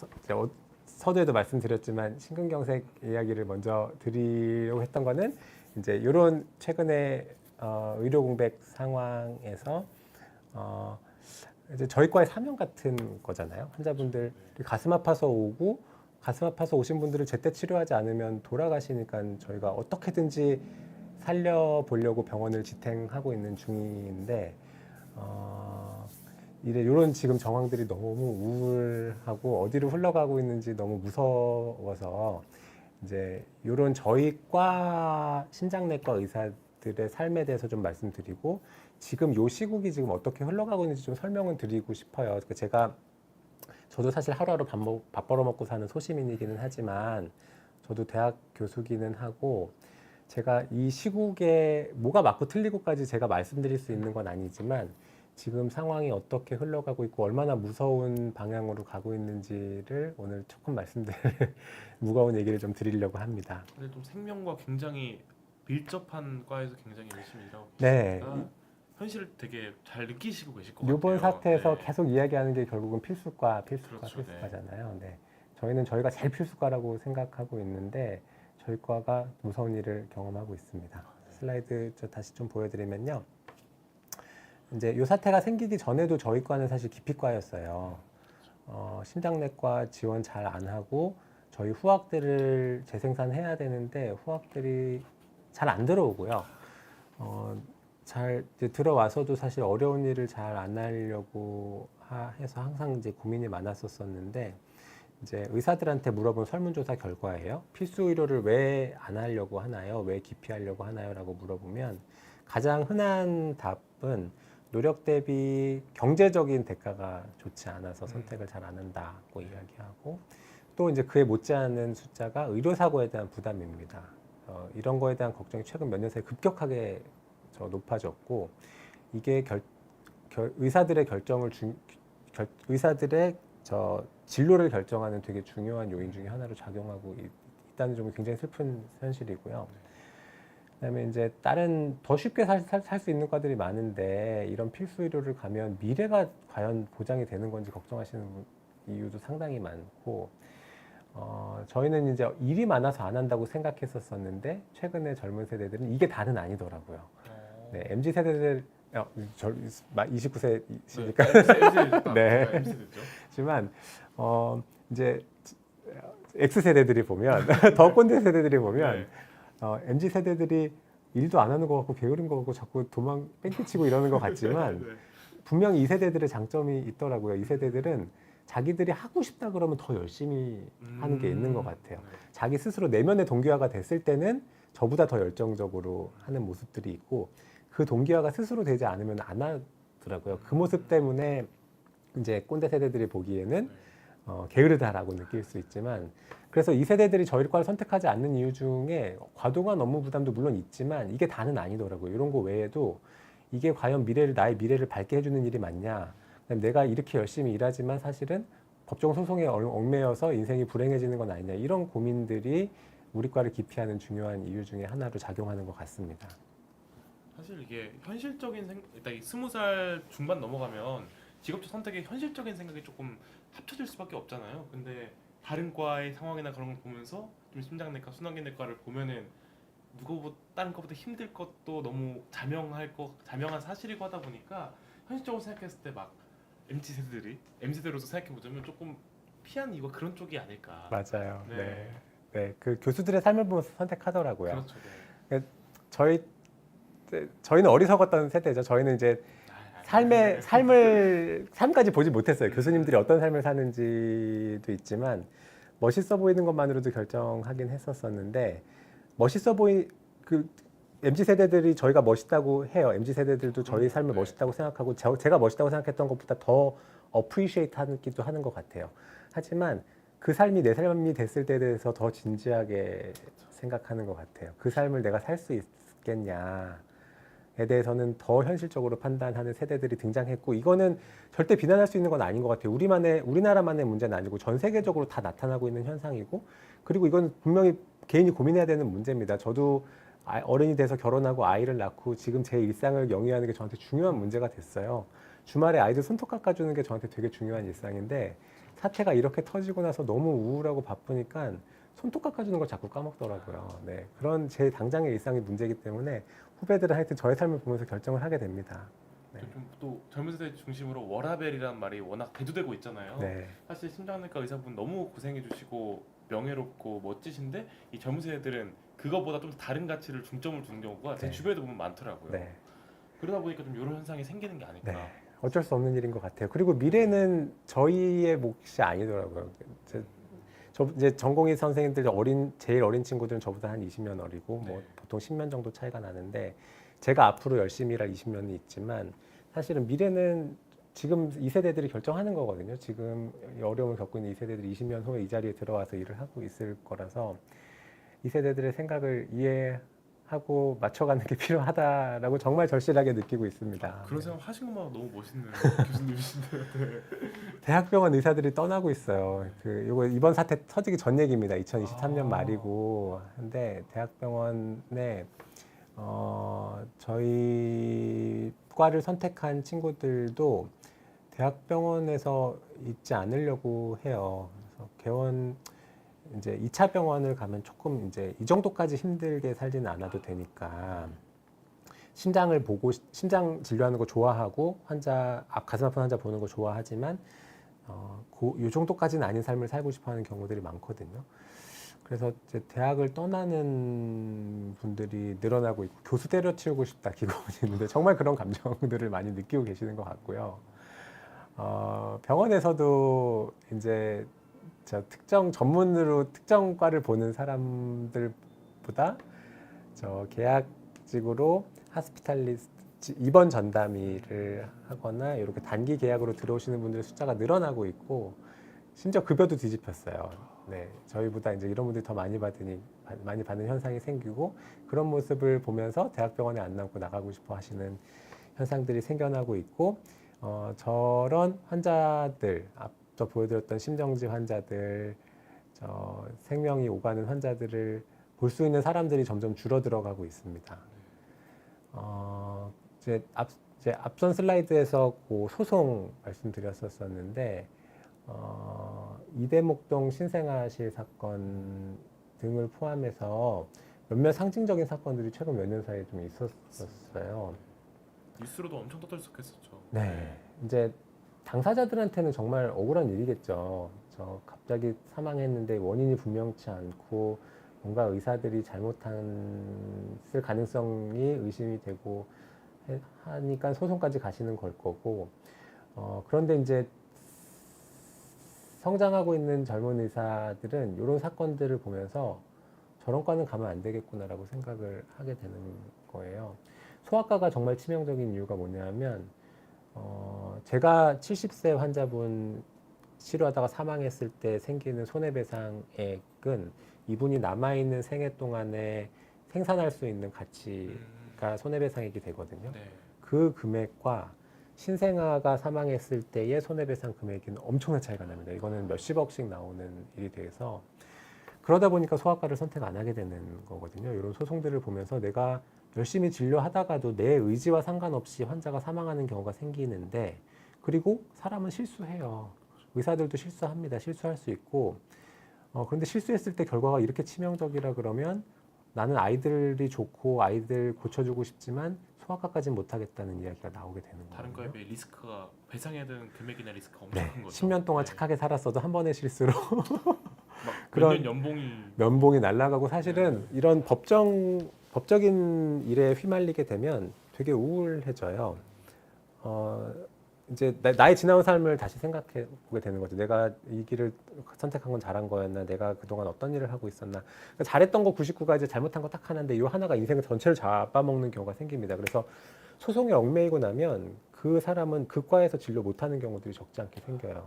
서두에도 말씀드렸지만 심근경색 이야기를 먼저 드리려고 했던 거는 이제 이런 최근에 의료 공백 상황에서 이제 저희 과의 사명 같은 거잖아요. 환자분들 가슴 아파서 오고 가슴 아파서 오신 분들을 제때 치료하지 않으면 돌아가시니까 저희가 어떻게든지 살려보려고 병원을 지탱하고 있는 중인데 이런 지금 정황들이 너무 우울하고 어디로 흘러가고 있는지 너무 무서워서 이제 이런 저희 과 신장내과 의사들의 삶에 대해서 좀 말씀드리고 지금 요 시국이 지금 어떻게 흘러가고 있는지 좀 설명을 드리고 싶어요. 저도 사실 하루하루 밥 벌어먹고 사는 소시민이기는 하지만 저도 대학 교수기는 하고 제가 이 시국에 뭐가 맞고 틀리고까지 제가 말씀드릴 수 있는 건 아니지만 지금 상황이 어떻게 흘러가고 있고 얼마나 무서운 방향으로 가고 있는지를 오늘 조금 말씀드릴 무거운 얘기를 좀 드리려고 합니다. 근데 좀 생명과 굉장히 밀접한 과에서 굉장히 열심히 일하고 네. 계시니까 현실을 되게 잘 느끼시고 계실 것 같아요. 이번 사태에서 네. 계속 이야기하는 게 결국은 필수과, 그렇죠, 필수과잖아요. 네. 저희는 저희가 제일 필수과라고 생각하고 있는데 저희 과가 무서운 일을 경험하고 있습니다. 슬라이드 다시 좀 보여드리면요. 이제 이 사태가 생기기 전에도 저희 과는 사실 기피과였어요. 심장내과 지원 잘 안 하고 저희 후학들을 재생산해야 되는데 후학들이 잘 안 들어오고요. 잘 이제 들어와서도 사실 어려운 일을 잘 안 하려고 해서 항상 이제 고민이 많았었는데 이제 의사들한테 물어본 설문조사 결과예요. 필수 의료를 왜 안 하려고 하나요? 왜 기피하려고 하나요?라고 물어보면 가장 흔한 답은 노력 대비 경제적인 대가가 좋지 않아서 선택을 잘 안 한다고 이야기하고 또 이제 그에 못지않은 숫자가 의료사고에 대한 부담입니다. 이런 거에 대한 걱정이 최근 몇 년 사이에 급격하게 높아졌고 이게 의사들의 의사들의 진로를 결정하는 되게 중요한 요인 중에 하나로 작용하고 있다는 점이 굉장히 슬픈 현실이고요. 그다음에 이제 다른 더 쉽게 살 수 있는 과들이 많은데 이런 필수 의료를 가면 미래가 과연 보장이 되는 건지 걱정하시는 이유도 상당히 많고 저희는 이제 일이 많아서 안 한다고 생각했었는데 최근에 젊은 세대들은 이게 다는 아니더라고요. 네, MZ 세대들 29세이시니까 네. 네. 하지만 이제 X 세대들이 보면 더 꼰대 세대들이 보면 MZ 세대들이 일도 안 하는 것 같고 게으른 것 같고 자꾸 도망 뺑기치고 이러는 것 같지만 분명히 이 세대들의 장점이 있더라고요. 이 세대들은 자기들이 하고 싶다 그러면 더 열심히 하는 게 있는 것 같아요. 자기 스스로 내면의 동기화가 됐을 때는 저보다 더 열정적으로 하는 모습들이 있고 그 동기화가 스스로 되지 않으면 안 하더라고요. 그 모습 때문에 이제 꼰대 세대들이 보기에는 게으르다라고 느낄 수 있지만 그래서 이 세대들이 저희 과를 선택하지 않는 이유 중에 과도한 업무 부담도 물론 있지만 이게 다는 아니더라고요. 이런 거 외에도 이게 과연 나의 미래를 밝게 해주는 일이 맞냐? 내가 이렇게 열심히 일하지만 사실은 법정 소송에 얽매여서 인생이 불행해지는 건 아니냐? 이런 고민들이 우리 과를 기피하는 중요한 이유 중에 하나로 작용하는 것 같습니다. 사실 이게 현실적인 일단 20살 중반 넘어가면 직업적 선택의 현실적인 생각이 조금 합쳐질 수밖에 없잖아요. 근데 다른 과의 상황이나 그런 걸 보면서 좀 심장내과, 순환계내과를 보면은 다른 것보다 힘들 것도 너무 자명한 사실이고 하다 보니까 현실적으로 생각했을 때 막 MZ세대로서 생각해 보자면 조금 피한 이유가 그런 쪽이 아닐까. 맞아요. 네. 네. 네, 그 교수들의 삶을 보면서 선택하더라고요. 그렇죠. 네. 저희는 어리석었던 세대죠. 저희는 이제 삶까지 보지 못했어요. 교수님들이 어떤 삶을 사는지도 있지만 멋있어 보이는 것만으로도 결정하긴 했었었는데 그 MZ 세대들이 저희가 멋있다고 해요. MZ 세대들도 저희 삶을 네. 멋있다고 생각하고 제가 멋있다고 생각했던 것보다 더 어프리시에이트 하기도 하는 것 같아요. 하지만 그 삶이 내 삶이 됐을 때에 대해서 더 진지하게 생각하는 것 같아요. 그 삶을 내가 살 수 있겠냐에 대해서는 더 현실적으로 판단하는 세대들이 등장했고, 이거는 절대 비난할 수 있는 건 아닌 것 같아요. 우리나라만의 문제는 아니고 전 세계적으로 다 나타나고 있는 현상이고, 그리고 이건 분명히 개인이 고민해야 되는 문제입니다. 저도 어른이 돼서 결혼하고 아이를 낳고 지금 제 일상을 영위하는 게 저한테 중요한 문제가 됐어요. 주말에 아이들 손톱 깎아주는 게 저한테 되게 중요한 일상인데, 사태가 이렇게 터지고 나서 너무 우울하고 바쁘니까 손톱 깎아주는 걸 자꾸 까먹더라고요. 네, 그런 제 당장의 일상이 문제이기 때문에 후배들은 하여튼 저의 삶을 보면서 결정을 하게 됩니다. 네. 또 젊은 세대 중심으로 워라벨이란 말이 워낙 대두되고 있잖아요. 네. 사실 심장내과 의사분 너무 고생해주시고 명예롭고 멋지신데 이 젊은 세대들은 그거보다 좀 다른 가치를 중점을 두는 경우가 제 네. 주변에도 보면 많더라고요. 네. 그러다 보니까 좀 이런 현상이 생기는 게 아닐까. 네. 어쩔 수 없는 일인 것 같아요. 그리고 미래는 저희의 몫이 아니더라고요. 이제 전공의 선생님들 제일 어린 친구들은 저보다 한 20년 어리고 뭐 네. 보통 10년 정도 차이가 나는데, 제가 앞으로 열심히 일할 20년이 있지만 사실은 미래는 지금 이 세대들이 결정하는 거거든요. 지금 어려움을 겪고 있는 이 세대들이 20년 후에 이 자리에 들어와서 일을 하고 있을 거라서 이 세대들의 생각을 이해하고 맞춰가는 게 필요하다라고 정말 절실하게 느끼고 있습니다. 그런 생각 하신 것만 너무 멋있는 교수님이신데요. 네. 대학병원 의사들이 떠나고 있어요. 요거 이번 사태 터지기 전 얘기입니다. 2023년 말이고 한데 대학병원에 저희 과를 선택한 친구들도 대학병원에서 있지 않으려고 해요. 그래서 개원 이제 2차 병원을 가면 조금 이제 이 정도까지 힘들게 살지는 않아도 되니까 심장 진료하는 거 좋아하고 가슴 아픈 환자 보는 거 좋아하지만 이 정도까지는 아닌 삶을 살고 싶어하는 경우들이 많거든요. 그래서 이제 대학을 떠나는 분들이 늘어나고 있고, 교수 때려치우고 싶다 기고문이 있는데 정말 그런 감정들을 많이 느끼고 계시는 것 같고요. 병원에서도 이제 특정 전문으로 특정과를 보는 사람들보다 계약직으로 입원 전담의를 하거나 이렇게 단기 계약으로 들어오시는 분들의 숫자가 늘어나고 있고, 심지어 급여도 뒤집혔어요. 네, 저희보다 이제 이런 분들이 더 많이 받는 현상이 생기고, 그런 모습을 보면서 대학병원에 안 남고 나가고 싶어 하시는 현상들이 생겨나고 있고, 저런 환자들, 앞서 보여드렸던 심정지 환자들, 생명이 오가는 환자들을 볼 수 있는 사람들이 점점 줄어들어가고 있습니다. 이제 앞선 슬라이드에서 그 소송 말씀드렸었는데, 이대목동 신생아실 사건 등을 포함해서 몇몇 상징적인 사건들이 최근 몇 년 사이에 좀 있었어요. 뉴스로도 엄청 떠들썩했었죠. 네. 이제 당사자들한테는 정말 억울한 일이겠죠. 갑자기 사망했는데 원인이 분명치 않고 뭔가 의사들이 잘못했을 가능성이 의심이 되고 하니까 소송까지 가시는 걸 거고, 그런데 이제 성장하고 있는 젊은 의사들은 이런 사건들을 보면서 저런 과는 가면 안 되겠구나라고 생각을 하게 되는 거예요. 소아과가 정말 치명적인 이유가 뭐냐면, 제가 70세 환자분 치료하다가 사망했을 때 생기는 손해배상액은 이분이 남아있는 생애 동안에 생산할 수 있는 가치가 손해배상액이 되거든요. 네. 그 금액과 신생아가 사망했을 때의 손해배상 금액이 엄청난 차이가 납니다. 이거는 몇십억씩 나오는 일이 돼서, 그러다 보니까 소아과를 선택 안 하게 되는 거거든요. 이런 소송들을 보면서 내가 열심히 진료하다가도 내 의지와 상관없이 환자가 사망하는 경우가 생기는데, 그리고 사람은 실수해요. 의사들도 실수합니다. 실수할 수 있고, 그런데 실수했을 때 결과가 이렇게 치명적이라 그러면 나는 아이들이 좋고 아이들 고쳐주고 싶지만 소아과까지는 못하겠다는 이야기가 나오게 되는 거예요. 다른 거에 비해 리스크가 배상해야 되는 금액이나 리스크가 엄청 네, 큰 거죠. 10년 동안 네. 착하게 살았어도 한 번의 실수로 그런 그런 연봉이 면봉이 날아가고 사실은 이런 법적인 일에 휘말리게 되면 되게 우울해져요. 이제 나의 지나온 삶을 다시 생각해 보게 되는 거죠. 내가 이 길을 선택한 건 잘한 거였나? 내가 그동안 어떤 일을 하고 있었나? 그러니까 잘했던 거 99가 이제 잘못한 거 딱 하나인데 이 하나가 인생을 전체를 잡아먹는 경우가 생깁니다. 그래서 소송에 얽매이고 나면 그 사람은 그 과에서 진료 못하는 경우들이 적지 않게 생겨요.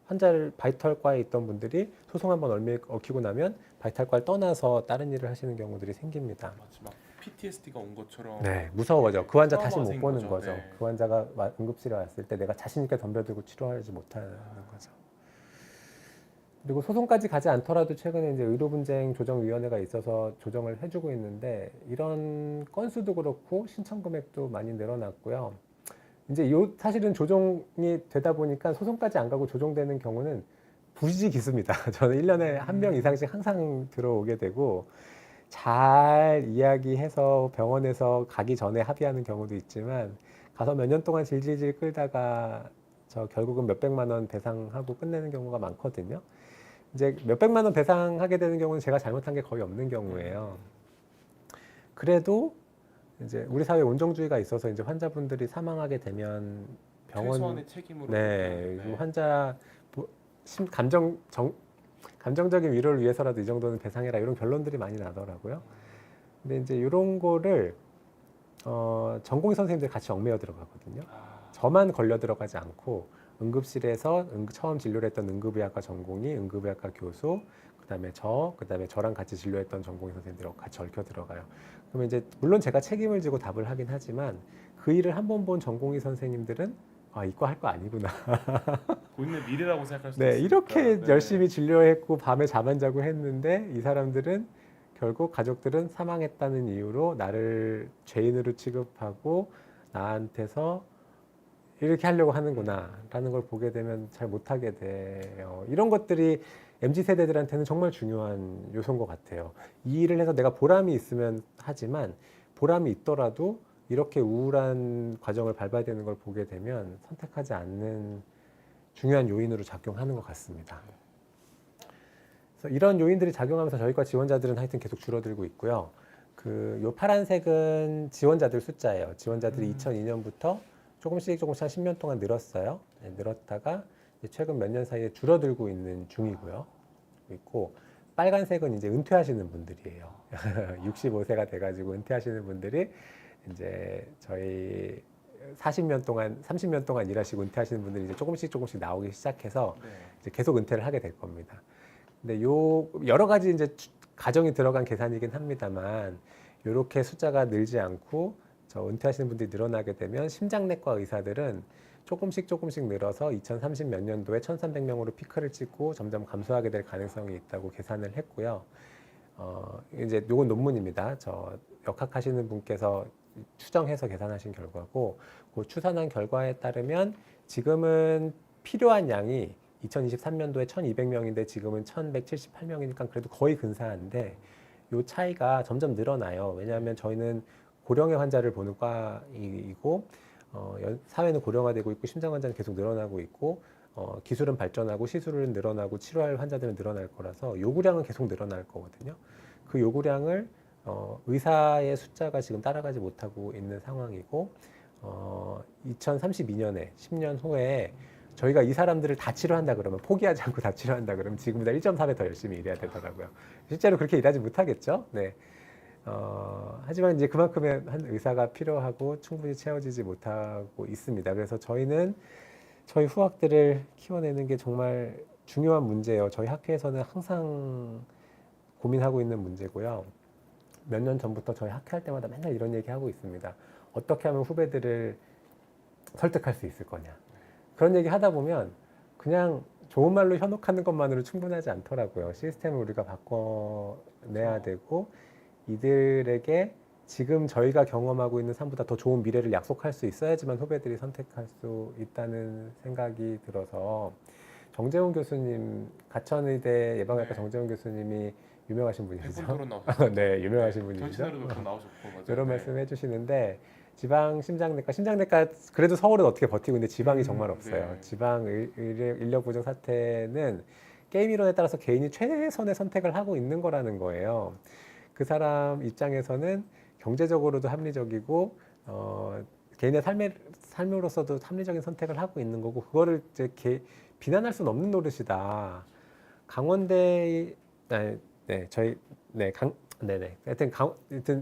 환자를 바이탈과에 있던 분들이 소송 한번 얽히고 나면 바이탈과를 떠나서 다른 일을 하시는 경우들이 생깁니다. 마지막 PTSD가 온 것처럼 네, 무서워져. 그 환자 다시 못 트라우마가 보는 생긴 거죠. 거죠. 네. 그 환자가 응급실에 왔을 때 내가 자신 있게 덤벼들고 치료하지 못하는 거죠. 그리고 소송까지 가지 않더라도 최근에 이제 의료분쟁 조정위원회가 있어서 조정을 해주고 있는데 이런 건수도 그렇고 신청 금액도 많이 늘어났고요. 이제 사실은 조정이 되다 보니까 소송까지 안 가고 조정되는 경우는 부지기 기수입니다. 저는 1년에 한 명 이상씩 항상 들어오게 되고 잘 이야기해서 병원에서 가기 전에 합의하는 경우도 있지만 가서 몇 년 동안 질질질 끌다가 저 결국은 몇백만 원 배상하고 끝내는 경우가 많거든요. 이제 몇백만 원 배상하게 되는 경우는 제가 잘못한 게 거의 없는 경우예요. 그래도 이제 우리 사회 온정주의가 있어서 이제 환자분들이 사망하게 되면 병원 최소한의 책임으로 네, 그 환자 감정적인 위로를 위해서라도 이 정도는 배상해라 이런 결론들이 많이 나더라고요. 근데 이제 이런 거를 전공의 선생님들 같이 얽매여 들어가거든요. 저만 걸려 들어가지 않고 응급실에서 처음 진료를 했던 응급의학과 전공의, 응급의학과 교수, 그다음에 저랑 같이 진료했던 전공의 선생님들하고 같이 얽혀 들어가요. 그러면 이제 물론 제가 책임을 지고 답을 하긴 하지만 그 일을 한 번 본 전공의 선생님들은 이과 할 거 아니구나. 본인의 미래라고 생각할 수도 네, 있으니까. 이렇게 네. 열심히 진료했고 밤에 잠 안 자고 했는데 이 사람들은 결국 가족들은 사망했다는 이유로 나를 죄인으로 취급하고 나한테서 이렇게 하려고 하는구나라는 걸 보게 되면 잘 못하게 돼요. 이런 것들이 MZ세대들한테는 정말 중요한 요소인 것 같아요. 이 일을 해서 내가 보람이 있으면 하지만 보람이 있더라도 이렇게 우울한 과정을 밟아야 되는 걸 보게 되면 선택하지 않는 중요한 요인으로 작용하는 것 같습니다. 그래서 이런 요인들이 작용하면서 저희과 지원자들은 하여튼 계속 줄어들고 있고요. 요 파란색은 지원자들 숫자예요. 지원자들이 2002년부터 조금씩 한 10년 동안 늘었어요. 네, 늘었다가 최근 몇 년 사이에 줄어들고 있는 중이고요. 있고 빨간색은 이제 은퇴하시는 분들이에요. 65세가 돼가지고 은퇴하시는 분들이 이제 저희 40년 동안, 30년 동안 일하시고 은퇴하시는 분들이 이제 조금씩 나오기 시작해서 네. 이제 계속 은퇴를 하게 될 겁니다. 근데 여러 가지 이제 가정이 들어간 계산이긴 합니다만 이렇게 숫자가 늘지 않고 저 은퇴하시는 분들이 늘어나게 되면 심장내과 의사들은 조금씩 늘어서 2030 몇 년도에 1,300명으로 피크를 찍고 점점 감소하게 될 가능성이 있다고 계산을 했고요. 이제 요건 논문입니다. 저 역학하시는 분께서 추정해서 계산하신 결과고 그 추산한 결과에 따르면 지금은 필요한 양이 2023년도에 1,200명인데 지금은 1,178명이니까 그래도 거의 근사한데 요 차이가 점점 늘어나요. 왜냐하면 저희는 고령의 환자를 보는 과이고 사회는 고령화되고 있고 심장 환자는 계속 늘어나고 있고 기술은 발전하고 시술은 늘어나고 치료할 환자들은 늘어날 거라서 요구량은 계속 늘어날 거거든요. 그 요구량을 의사의 숫자가 지금 따라가지 못하고 있는 상황이고 2032년에 10년 후에 저희가 이 사람들을 다 치료한다 그러면 포기하지 않고 다 치료한다 그러면 지금보다 1.3배 더 열심히 일해야 되더라고요. 실제로 그렇게 일하지 못하겠죠. 네. 하지만 이제 그만큼의 한 의사가 필요하고 충분히 채워지지 못하고 있습니다. 그래서 저희는 저희 후학들을 키워내는 게 정말 중요한 문제예요. 저희 학회에서는 항상 고민하고 있는 문제고요. 몇 년 전부터 저희 학회할 때마다 맨날 이런 얘기 하고 있습니다. 어떻게 하면 후배들을 설득할 수 있을 거냐. 그런 얘기 하다 보면 그냥 좋은 말로 현혹하는 것만으로 충분하지 않더라고요. 시스템을 우리가 바꿔내야 되고 이들에게 지금 저희가 경험하고 있는 삶보다 더 좋은 미래를 약속할 수 있어야지만 후배들이 선택할 수 있다는 생각이 들어서 정재훈 교수님, 가천의대 예방외과 네. 정재훈 교수님이 유명하신 백분 분이시죠? 토론 나오셨죠. 네, 유명하신 분이시죠. 전신으로도 몇번 나오셨고 맞아요. 이런 네. 말씀 해주시는데 지방 심장내과 그래도 서울은 어떻게 버티고 있는데 지방이 정말 없어요. 네. 지방 인력 부족 사태는 게임 이론에 따라서 개인이 최선의 선택을 하고 있는 거라는 거예요. 그 사람 입장에서는 경제적으로도 합리적이고 개인의 삶으로서도 합리적인 선택을 하고 있는 거고 그거를 이제 비난할 수는 없는 노릇이다. 강원대 네, 저희 네네. 하여튼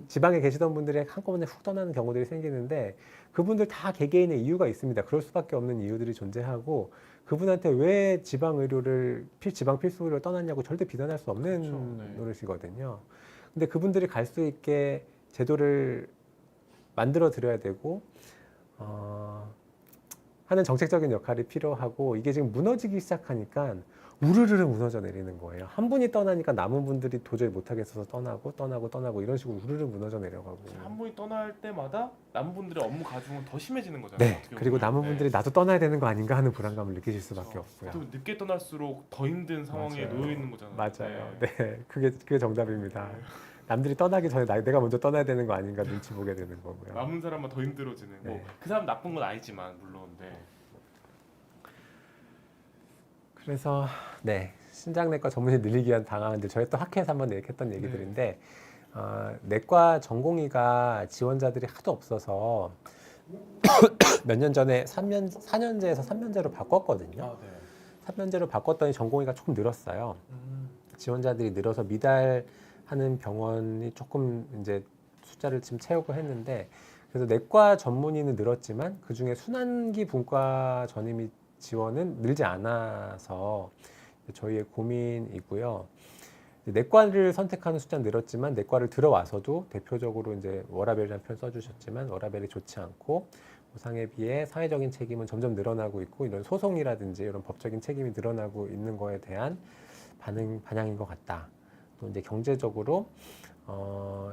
지방에 계시던 분들이 한꺼번에 훅 떠나는 경우들이 생기는데 그분들 다 개개인의 이유가 있습니다. 그럴 수밖에 없는 이유들이 존재하고 그분한테 왜 지방 필수 의료를 떠났냐고 절대 비난할 수 없는 그렇죠. 네. 노릇이거든요. 근데 그분들이 갈 수 있게 제도를 만들어 드려야 되고 하는 정책적인 역할이 필요하고 이게 지금 무너지기 시작하니까 우르르르 무너져 내리는 거예요. 한 분이 떠나니까 남은 분들이 도저히 못하겠어서 떠나고 이런 식으로 우르르 무너져 내려가고. 한 분이 떠날 때마다 남은 분들의 업무 가중은 더 심해지는 거잖아요. 네. 어떻게 그리고 보면. 남은 네. 분들이 나도 떠나야 되는 거 아닌가 하는 불안감을 느끼실 수밖에 없고요. 또 늦게 떠날수록 더 힘든 상황에 맞아요. 놓여 있는 거잖아요. 맞아요. 네. 그게 정답입니다. 남들이 떠나기 전에 내가 먼저 떠나야 되는 거 아닌가 눈치 보게 되는 거고요. 남은 사람만 더 힘들어지는. 네. 뭐 그 사람 나쁜 건 아니지만 물론. 네. 그래서 네 신장내과 전문의 늘리기 위한 방안들 저희 또 학회에서 한번 얘기했던 얘기들인데 내과 전공의가 지원자들이 하도 없어서 몇 년 전에 4년제에서 3년제로 바꿨거든요. 아, 네. 3년제로 바꿨더니 전공의가 조금 늘었어요. 지원자들이 늘어서 미달하는 병원이 조금 이제 숫자를 지금 채우고 했는데 그래서 내과 전문의는 늘었지만 그 중에 순환기 분과 전임의 지원은 늘지 않아서 저희의 고민이고요. 내과를 선택하는 숫자는 늘었지만 내과를 들어와서도 대표적으로 이제 워라밸이라는 표현 써주셨지만 워라밸이 좋지 않고 보상에 비해 사회적인 책임은 점점 늘어나고 있고 이런 소송이라든지 이런 법적인 책임이 늘어나고 있는 거에 대한 반향인 것 같다. 또 이제 경제적으로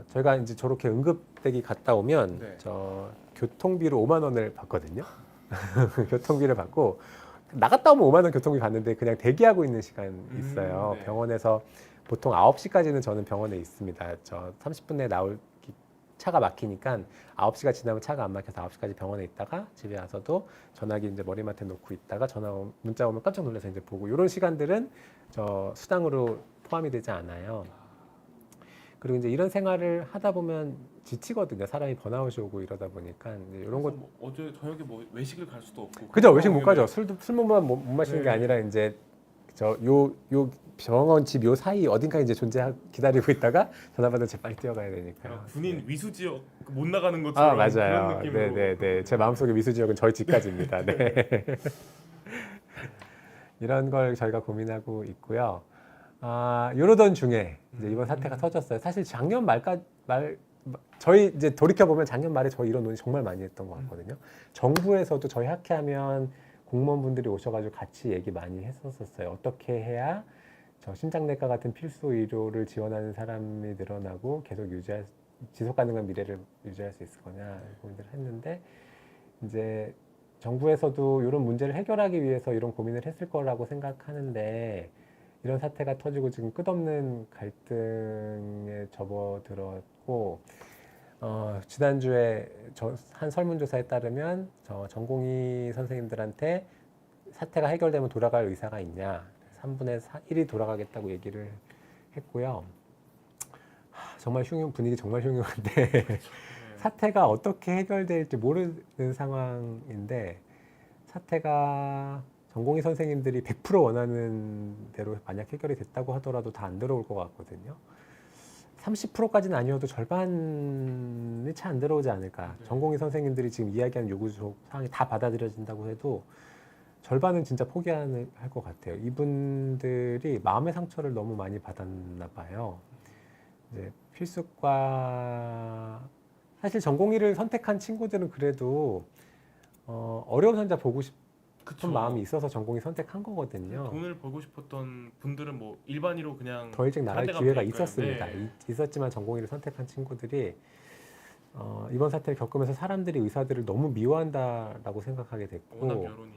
저희가 이제 저렇게 응급대기 갔다 오면 네. 저 교통비로 5만 원을 받거든요. 교통비를 받고 나갔다 오면 5만 원 교통비 받는데 그냥 대기하고 있는 시간 있어요. 네. 병원에서 보통 9시까지는 저는 병원에 있습니다. 저 30분 내에 나올 차가 막히니까 9시가 지나면 차가 안 막혀서 9시까지 병원에 있다가 집에 와서도 전화기 이제 머리맡에 놓고 있다가 문자 오면 깜짝 놀라서 이제 보고 이런 시간들은 저 수당으로 포함이 되지 않아요. 그리고 이제 이런 생활을 하다 보면 지치거든요. 사람이 번아웃이 오고 이러다 보니까 이제 이런 것 뭐 어제 저녁에 뭐 외식을 갈 수도 없고. 그죠? 외식 못 가죠. 네. 술만 못 마시는 게 네. 아니라 이제 요 병원 집 요 사이 어딘가 이제 기다리고 있다가 전화 받아 빨리 뛰어가야 되니까. 군인 위수 지역 못 나가는 것처럼 맞아요. 그런 느낌으로. 네네네. 제 마음속에 미수 지역은 저희 집까지입니다. 네. 이런 걸 저희가 고민하고 있고요. 이러던 중에 이제 이번 사태가 터졌어요. 사실 작년 저희 이제 돌이켜 보면 작년 말에 저희 이런 논의 정말 많이 했던 것 같거든요. 정부에서도 저희 학회하면 공무원분들이 오셔가지고 같이 얘기 많이 했었어요. 어떻게 해야 저 심장내과 같은 필수 의료를 지원하는 사람이 늘어나고 계속 지속 가능한 미래를 유지할 수 있을 거냐 고민들을 했는데 이제 정부에서도 이런 문제를 해결하기 위해서 이런 고민을 했을 거라고 생각하는데 이런 사태가 터지고 지금 끝없는 갈등에 접어들었고 지난주에 한 설문조사에 따르면 전공의 선생님들한테 사태가 해결되면 돌아갈 의사가 있냐 3분의 1이 돌아가겠다고 얘기를 했고요. 정말 분위기 정말 흉흉한데 사태가 어떻게 해결될지 모르는 상황인데 사태가 전공의 선생님들이 100% 원하는 대로 만약 해결이 됐다고 하더라도 다 안 들어올 것 같거든요. 30%까지는 아니어도 절반이 채 안 들어오지 않을까. 전공의 선생님들이 지금 이야기하는 요구 사항이 다 받아들여진다고 해도 절반은 진짜 포기할 것 같아요. 이분들이 마음의 상처를 너무 많이 받았나 봐요. 이제 필수과 사실 전공의를 선택한 친구들은 그래도 어려운 환자 보고 싶은 그쵸. 마음이 있어서 전공의 선택한 거거든요. 돈을 벌고 싶었던 분들은 뭐 일반의로 그냥 더 일찍 나갈 반대가 기회가 되니까요. 있었습니다. 네. 있었지만 전공의를 선택한 친구들이 이번 사태를 겪으면서 사람들이 의사들을 너무 미워한다라고 생각하게 됐고 워낙 여론이.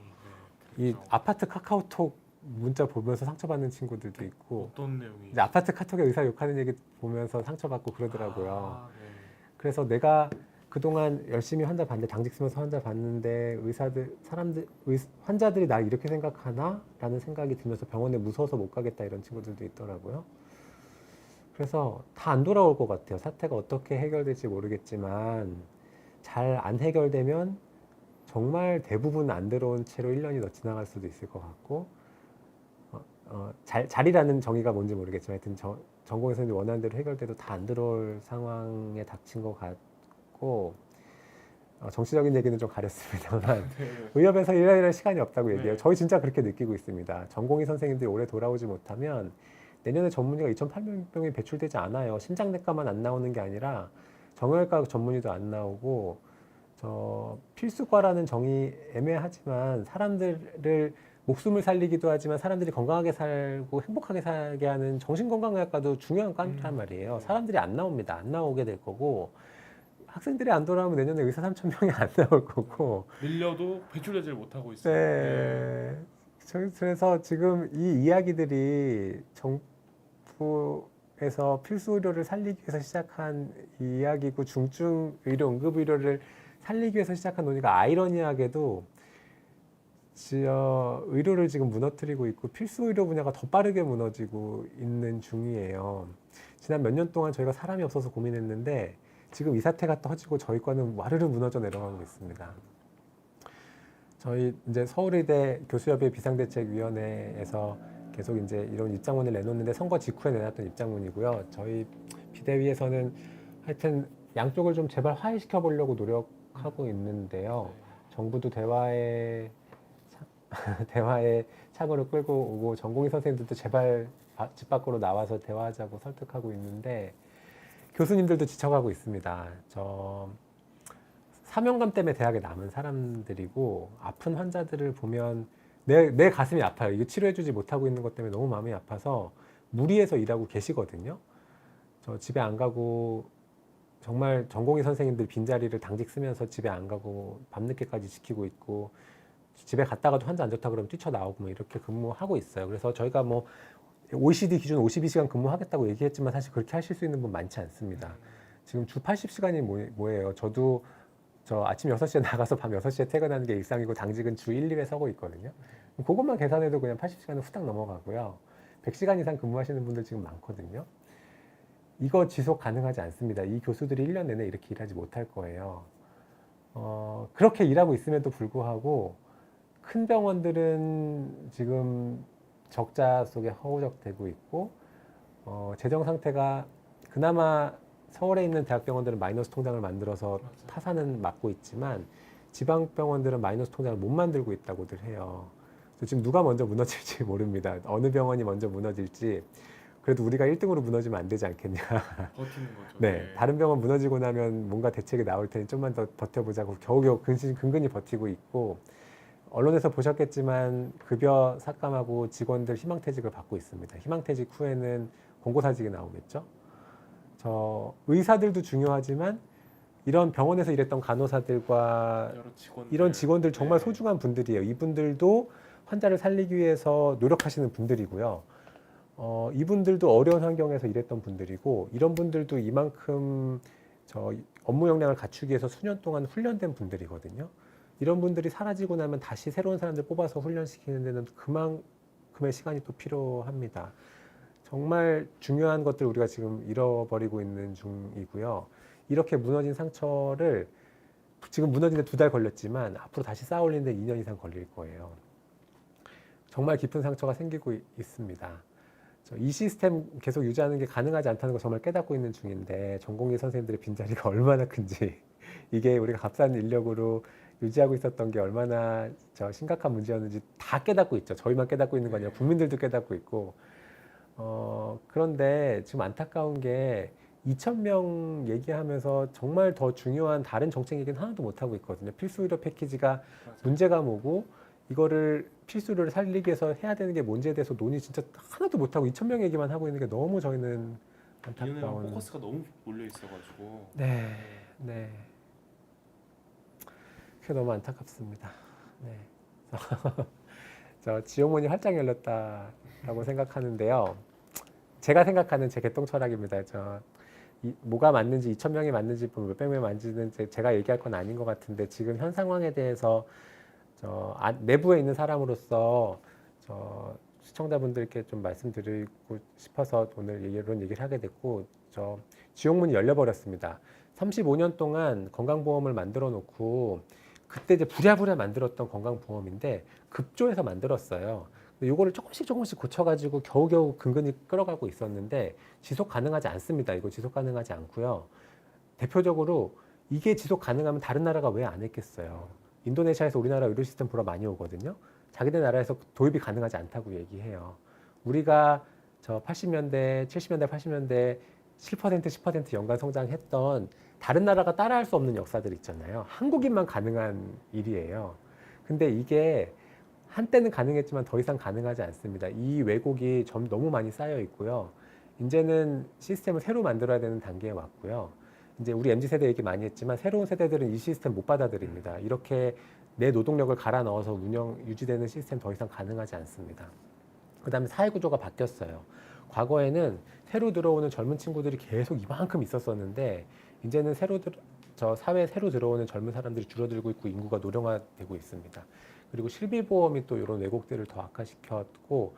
이 아파트 카카오톡 문자 보면서 상처받는 친구들도 있고 어떤 내용이? 이제 아파트 카톡에 의사 욕하는 얘기 보면서 상처받고 그러더라고요. 아, 네. 그래서 내가 그동안 열심히 환자 봤는데 당직 쓰면서 환자 봤는데 환자들이 나 이렇게 생각하나? 라는 생각이 들면서 병원에 무서워서 못 가겠다 이런 친구들도 있더라고요. 그래서 다 안 돌아올 것 같아요. 사태가 어떻게 해결될지 모르겠지만 잘 안 해결되면 정말 대부분 안 들어온 채로 1년이 더 지나갈 수도 있을 것 같고 잘이라는 정의가 뭔지 모르겠지만 하여튼 전공에서 원하는 대로 해결돼도 다 안 들어올 상황에 닥친 것 같고 정치적인 얘기는 좀 가렸습니다만 네. 의협에서 일할 시간이 없다고 얘기해요. 네. 저희 진짜 그렇게 느끼고 있습니다. 전공의 선생님들이 올해 돌아오지 못하면 내년에 전문의가 2,800명이 배출되지 않아요. 심장내과만 안 나오는 게 아니라 정형외과 전문의도 안 나오고 필수과라는 정의 애매하지만 사람들을 목숨을 살리기도 하지만 사람들이 건강하게 살고 행복하게 살게 하는 정신건강의학과도 중요한 과란 말이에요. 사람들이 안 나옵니다. 안 나오게 될 거고 학생들이 안 돌아오면 내년에 의사 3,000명이 안 나올 거고 밀려도 배출되질 못하고 있어요. 네. 그래서 지금 이 이야기들이 정부에서 필수 의료를 살리기 위해서 시작한 이야기고 중증 의료, 응급 의료를 살리기 위해서 시작한 논의가 아이러니하게도 의료를 지금 무너뜨리고 있고 필수 의료 분야가 더 빠르게 무너지고 있는 중이에요. 지난 몇 년 동안 저희가 사람이 없어서 고민했는데 지금 이 사태가 터지고 저희 과는 와르르 무너져 내려가고 있습니다. 저희 이제 서울의대 교수협의 비상대책위원회에서 계속 이제 이런 입장문을 내놓는데 선거 직후에 내놨던 입장문이고요. 저희 비대위에서는 하여튼 양쪽을 좀 제발 화해시켜 보려고 노력하고 있는데요. 정부도 대화의 창으로 끌고 오고 전공의 선생님들도 제발 집 밖으로 나와서 대화하자고 설득하고 있는데 교수님들도 지쳐가고 있습니다. 사명감 때문에 대학에 남은 사람들이고 아픈 환자들을 보면 내 가슴이 아파요. 이거 치료해주지 못하고 있는 것 때문에 너무 마음이 아파서 무리해서 일하고 계시거든요. 저 집에 안 가고 정말 전공의 선생님들 빈자리를 당직 쓰면서 집에 안 가고 밤늦게까지 지키고 있고 집에 갔다가도 환자 안 좋다 그러면 뛰쳐나오고 뭐 이렇게 근무하고 있어요. 그래서 저희가 뭐 OECD 기준 52시간 근무하겠다고 얘기했지만 사실 그렇게 하실 수 있는 분 많지 않습니다. 지금 주 80시간이 뭐예요? 저도 아침 6시에 나가서 밤 6시에 퇴근하는 게 일상이고 당직은 주 1, 2회 서고 있거든요. 그것만 계산해도 그냥 80시간은 후딱 넘어가고요. 100시간 이상 근무하시는 분들 지금 많거든요. 이거 지속 가능하지 않습니다. 이 교수들이 1년 내내 이렇게 일하지 못할 거예요. 그렇게 일하고 있음에도 불구하고 큰 병원들은 지금 적자 속에 허우적대고 있고 재정 상태가 그나마 서울에 있는 대학병원들은 마이너스 통장을 만들어서 파산은 막고 있지만 지방병원들은 마이너스 통장을 못 만들고 있다고들 해요. 그래서 지금 누가 먼저 무너질지 모릅니다. 어느 병원이 먼저 무너질지. 그래도 우리가 1등으로 무너지면 안 되지 않겠냐. 버티는 거죠. 네, 다른 병원 무너지고 나면 뭔가 대책이 나올 테니 좀만 더 버텨보자고 겨우겨우 근근히 버티고 있고 언론에서 보셨겠지만 급여 삭감하고 직원들 희망퇴직을 받고 있습니다. 희망퇴직 후에는 공고사직이 나오겠죠. 의사들도 중요하지만 이런 병원에서 일했던 간호사들과 이런 직원들 정말 소중한 분들이에요. 이분들도 환자를 살리기 위해서 노력하시는 분들이고요. 이분들도 어려운 환경에서 일했던 분들이고 이런 분들도 이만큼 업무 역량을 갖추기 위해서 수년 동안 훈련된 분들이거든요. 이런 분들이 사라지고 나면 다시 새로운 사람들 뽑아서 훈련시키는 데는 그만큼의 시간이 또 필요합니다. 정말 중요한 것들 우리가 지금 잃어버리고 있는 중이고요. 이렇게 무너진 상처를 지금 무너진 데 2달 걸렸지만 앞으로 다시 쌓아올리는 데 2년 이상 걸릴 거예요. 정말 깊은 상처가 생기고 있습니다. 이 시스템 계속 유지하는 게 가능하지 않다는 거 정말 깨닫고 있는 중인데 전공의 선생님들의 빈자리가 얼마나 큰지 이게 우리가 값싼 인력으로 유지하고 있었던 게 얼마나 심각한 문제였는지 다 깨닫고 있죠. 저희만 깨닫고 있는 거 아니라 국민들도 깨닫고 있고 그런데 지금 안타까운 게 2,000명 얘기하면서 정말 더 중요한 다른 정책 얘기는 하나도 못하고 있거든요. 필수 의료 패키지가 문제가 뭐고 이거를 필수 의료를 살리기 위해서 해야 되는 게 뭔지에 대해서 논의 진짜 하나도 못하고 2,000명 얘기만 하고 있는 게 너무 저희는 안타까운. 포커스가 너무 몰려 있어가지고. 네. 그게 너무 안타깝습니다. 네. 지옥문이 활짝 열렸다라고 생각하는데요. 제가 생각하는 제 개똥 철학입니다. 뭐가 맞는지 2,000명이 맞는지 몇백 명이 맞는지 제가 얘기할 건 아닌 것 같은데 지금 현 상황에 대해서 내부에 있는 사람으로서 시청자분들께 좀 말씀드리고 싶어서 오늘 이런 얘기를 하게 됐고 지옥문이 열려버렸습니다. 35년 동안 건강보험을 만들어 놓고 그때 이제 부랴부랴 만들었던 건강보험인데 급조해서 만들었어요. 요거를 조금씩 고쳐가지고 겨우겨우 근근히 끌어가고 있었는데 지속 가능하지 않습니다. 이거 지속 가능하지 않고요. 대표적으로 이게 지속 가능하면 다른 나라가 왜 안 했겠어요. 인도네시아에서 우리나라 의료 시스템 보러 많이 오거든요. 자기네 나라에서 도입이 가능하지 않다고 얘기해요. 우리가 80년대, 70년대, 80년대 7%, 10% 연간 성장했던 다른 나라가 따라할 수 없는 역사들 있잖아요. 한국인만 가능한 일이에요. 근데 이게 한때는 가능했지만 더 이상 가능하지 않습니다. 이 왜곡이 너무 많이 쌓여 있고요. 이제는 시스템을 새로 만들어야 되는 단계에 왔고요. 이제 우리 MZ세대 얘기 많이 했지만 새로운 세대들은 이 시스템 못 받아들입니다. 이렇게 내 노동력을 갈아 넣어서 유지되는 시스템 더 이상 가능하지 않습니다. 그 다음에 사회 구조가 바뀌었어요. 과거에는 새로 들어오는 젊은 친구들이 계속 이만큼 있었었는데 이제는 사회에 새로 들어오는 젊은 사람들이 줄어들고 있고 인구가 노령화되고 있습니다. 그리고 실비보험이 또 이런 왜곡들을 더 악화시켰고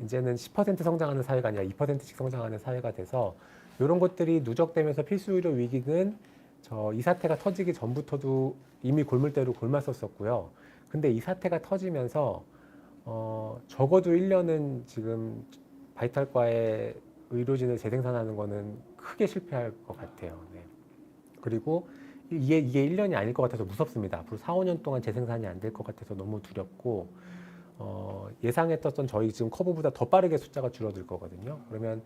이제는 10% 성장하는 사회가 아니라 2%씩 성장하는 사회가 돼서 이런 것들이 누적되면서 필수의료 위기는 이 사태가 터지기 전부터도 이미 골물대로 골맞섰었고요. 근데 이 사태가 터지면서 적어도 1년은 지금 바이탈과의 의료진을 재생산하는 거는 크게 실패할 것 같아요. 네. 그리고 이게 1년이 아닐 것 같아서 무섭습니다. 앞으로 4, 5년 동안 재생산이 안 될 것 같아서 너무 두렵고 예상했던 저희 지금 커브보다 더 빠르게 숫자가 줄어들 거거든요. 그러면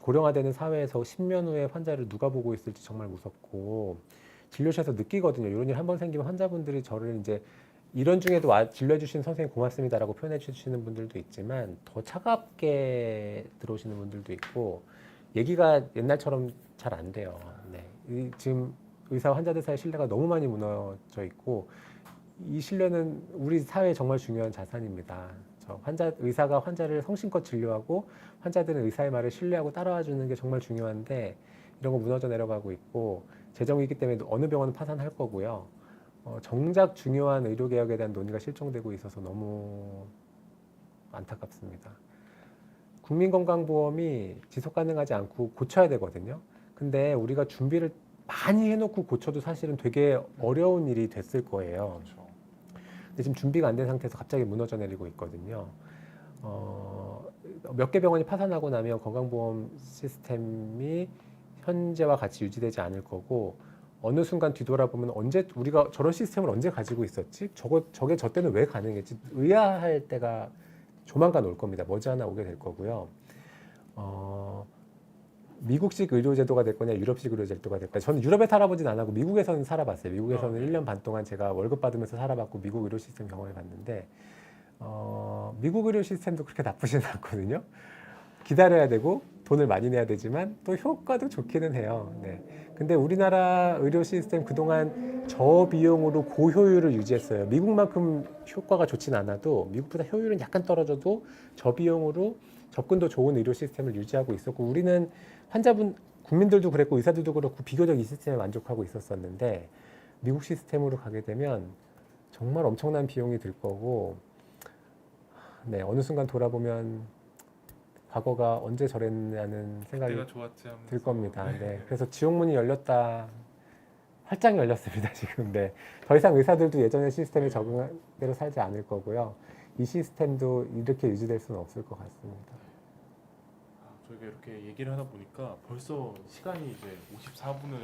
고령화되는 사회에서 10년 후에 환자를 누가 보고 있을지 정말 무섭고 진료실에서 느끼거든요. 이런 일 한 번 생기면 환자분들이 저를 이제 이런 중에도 진료해 주신 선생님 고맙습니다라고 표현해 주시는 분들도 있지만 더 차갑게 들어오시는 분들도 있고 얘기가 옛날처럼 잘 안 돼요. 네. 지금 의사와 환자들 사이 신뢰가 너무 많이 무너져 있고 이 신뢰는 우리 사회에 정말 중요한 자산입니다. 의사가 환자를 성심껏 진료하고 환자들은 의사의 말을 신뢰하고 따라와 주는 게 정말 중요한데 이런 거 무너져 내려가고 있고 재정위기 때문에 어느 병원은 파산할 거고요. 정작 중요한 의료개혁에 대한 논의가 실종되고 있어서 너무 안타깝습니다. 국민건강보험이 지속 가능하지 않고 고쳐야 되거든요. 근데 우리가 준비를 많이 해놓고 고쳐도 사실은 되게 어려운 일이 됐을 거예요. 그렇죠. 근데 지금 준비가 안 된 상태에서 갑자기 무너져 내리고 있거든요. 몇 개 병원이 파산하고 나면 건강보험 시스템이 현재와 같이 유지되지 않을 거고 어느 순간 뒤돌아보면 우리가 저런 시스템을 언제 가지고 있었지? 저게 저 때는 왜 가능했지? 의아할 때가 조만간 올 겁니다. 머지않아 오게 될 거고요. 미국식 의료제도가 될 거냐 유럽식 의료제도가 될 거냐. 저는 유럽에 살아보진 않았고 미국에서는 살아봤어요. 미국에서는 1년 반 동안 제가 월급 받으면서 살아봤고 미국 의료 시스템 경험해 봤는데 미국 의료 시스템도 그렇게 나쁘지는 않거든요. 기다려야 되고 돈을 많이 내야 되지만 또 효과도 좋기는 해요. 네. 근데 우리나라 의료 시스템 그동안 저비용으로 고효율을 유지했어요. 미국만큼 효과가 좋진 않아도 미국보다 효율은 약간 떨어져도 저비용으로 접근도 좋은 의료 시스템을 유지하고 있었고 우리는 국민들도 그랬고 의사들도 그렇고 비교적 이 시스템에 만족하고 있었었는데 미국 시스템으로 가게 되면 정말 엄청난 비용이 들 거고 네, 어느 순간 돌아보면 과거가 언제 저랬냐는 생각이 들 겁니다. 네, 그래서 지옥문이 열렸다. 활짝 열렸습니다, 지금. 네. 더 이상 의사들도 예전의 시스템에 적응한 대로 살지 않을 거고요. 이 시스템도 이렇게 유지될 수는 없을 것 같습니다. 저희가 이렇게 얘기를 하다 보니까 벌써 시간이 이제 54분을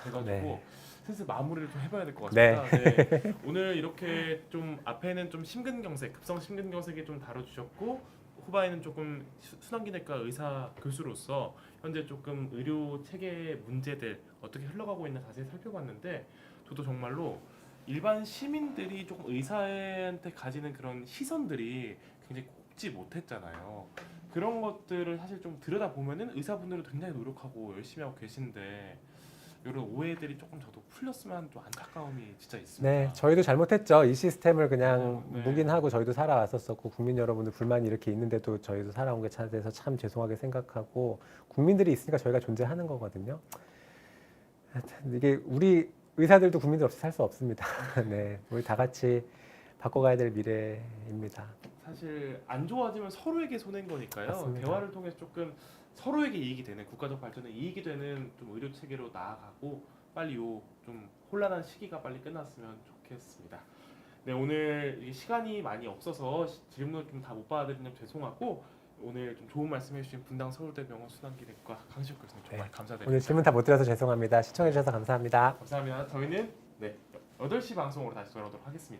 돼가지고 네. 슬슬 마무리를 좀 해봐야 될 것 네. 같습니다. 네. 오늘 이렇게 좀 앞에는 좀 심근경색, 급성 심근경색이 좀 다뤄주셨고 후반에는 조금 순환기내과 의사 교수로서 현재 조금 의료 체계 문제들 어떻게 흘러가고 있나 자세히 살펴봤는데 저도 정말로 일반 시민들이 조금 의사한테 가지는 그런 시선들이 굉장히 곱지 못했잖아요. 그런 것들을 사실 좀 들여다 보면은 의사분들은 굉장히 노력하고 열심히 하고 계신데 이런 오해들이 조금 저도 풀렸으면 좀 안타까움이 진짜 있습니다. 네, 저희도 잘못했죠. 이 시스템을 그냥 네. 묵인하고 저희도 살아왔었었고 국민 여러분들 불만이 이렇게 있는데도 저희도 살아온 게 차대해서 참 죄송하게 생각하고 국민들이 있으니까 저희가 존재하는 거거든요. 하여튼 이게 우리 의사들도 국민들 없이 살 수 없습니다. 네, 우리 다 같이 바꿔가야 될 미래입니다. 사실 안 좋아지면 서로에게 손해인 거니까요. 맞습니다. 대화를 통해서 조금 서로에게 이익이 되는 국가적 발전에 이익이 되는 좀 의료 체계로 나아가고 빨리 요 좀 혼란한 시기가 빨리 끝났으면 좋겠습니다. 네, 오늘 이게 시간이 많이 없어서 질문을 좀 다 못 받아드리면 죄송하고 오늘 좀 좋은 말씀해주신 분당 서울대병원 순환기내과 강시혁 교수님 정말 네. 감사드립니다. 오늘 질문 다 못 드려서 죄송합니다. 시청해주셔서 감사합니다. 감사합니다. 저희는 8시 방송으로 다시 돌아오도록 하겠습니다.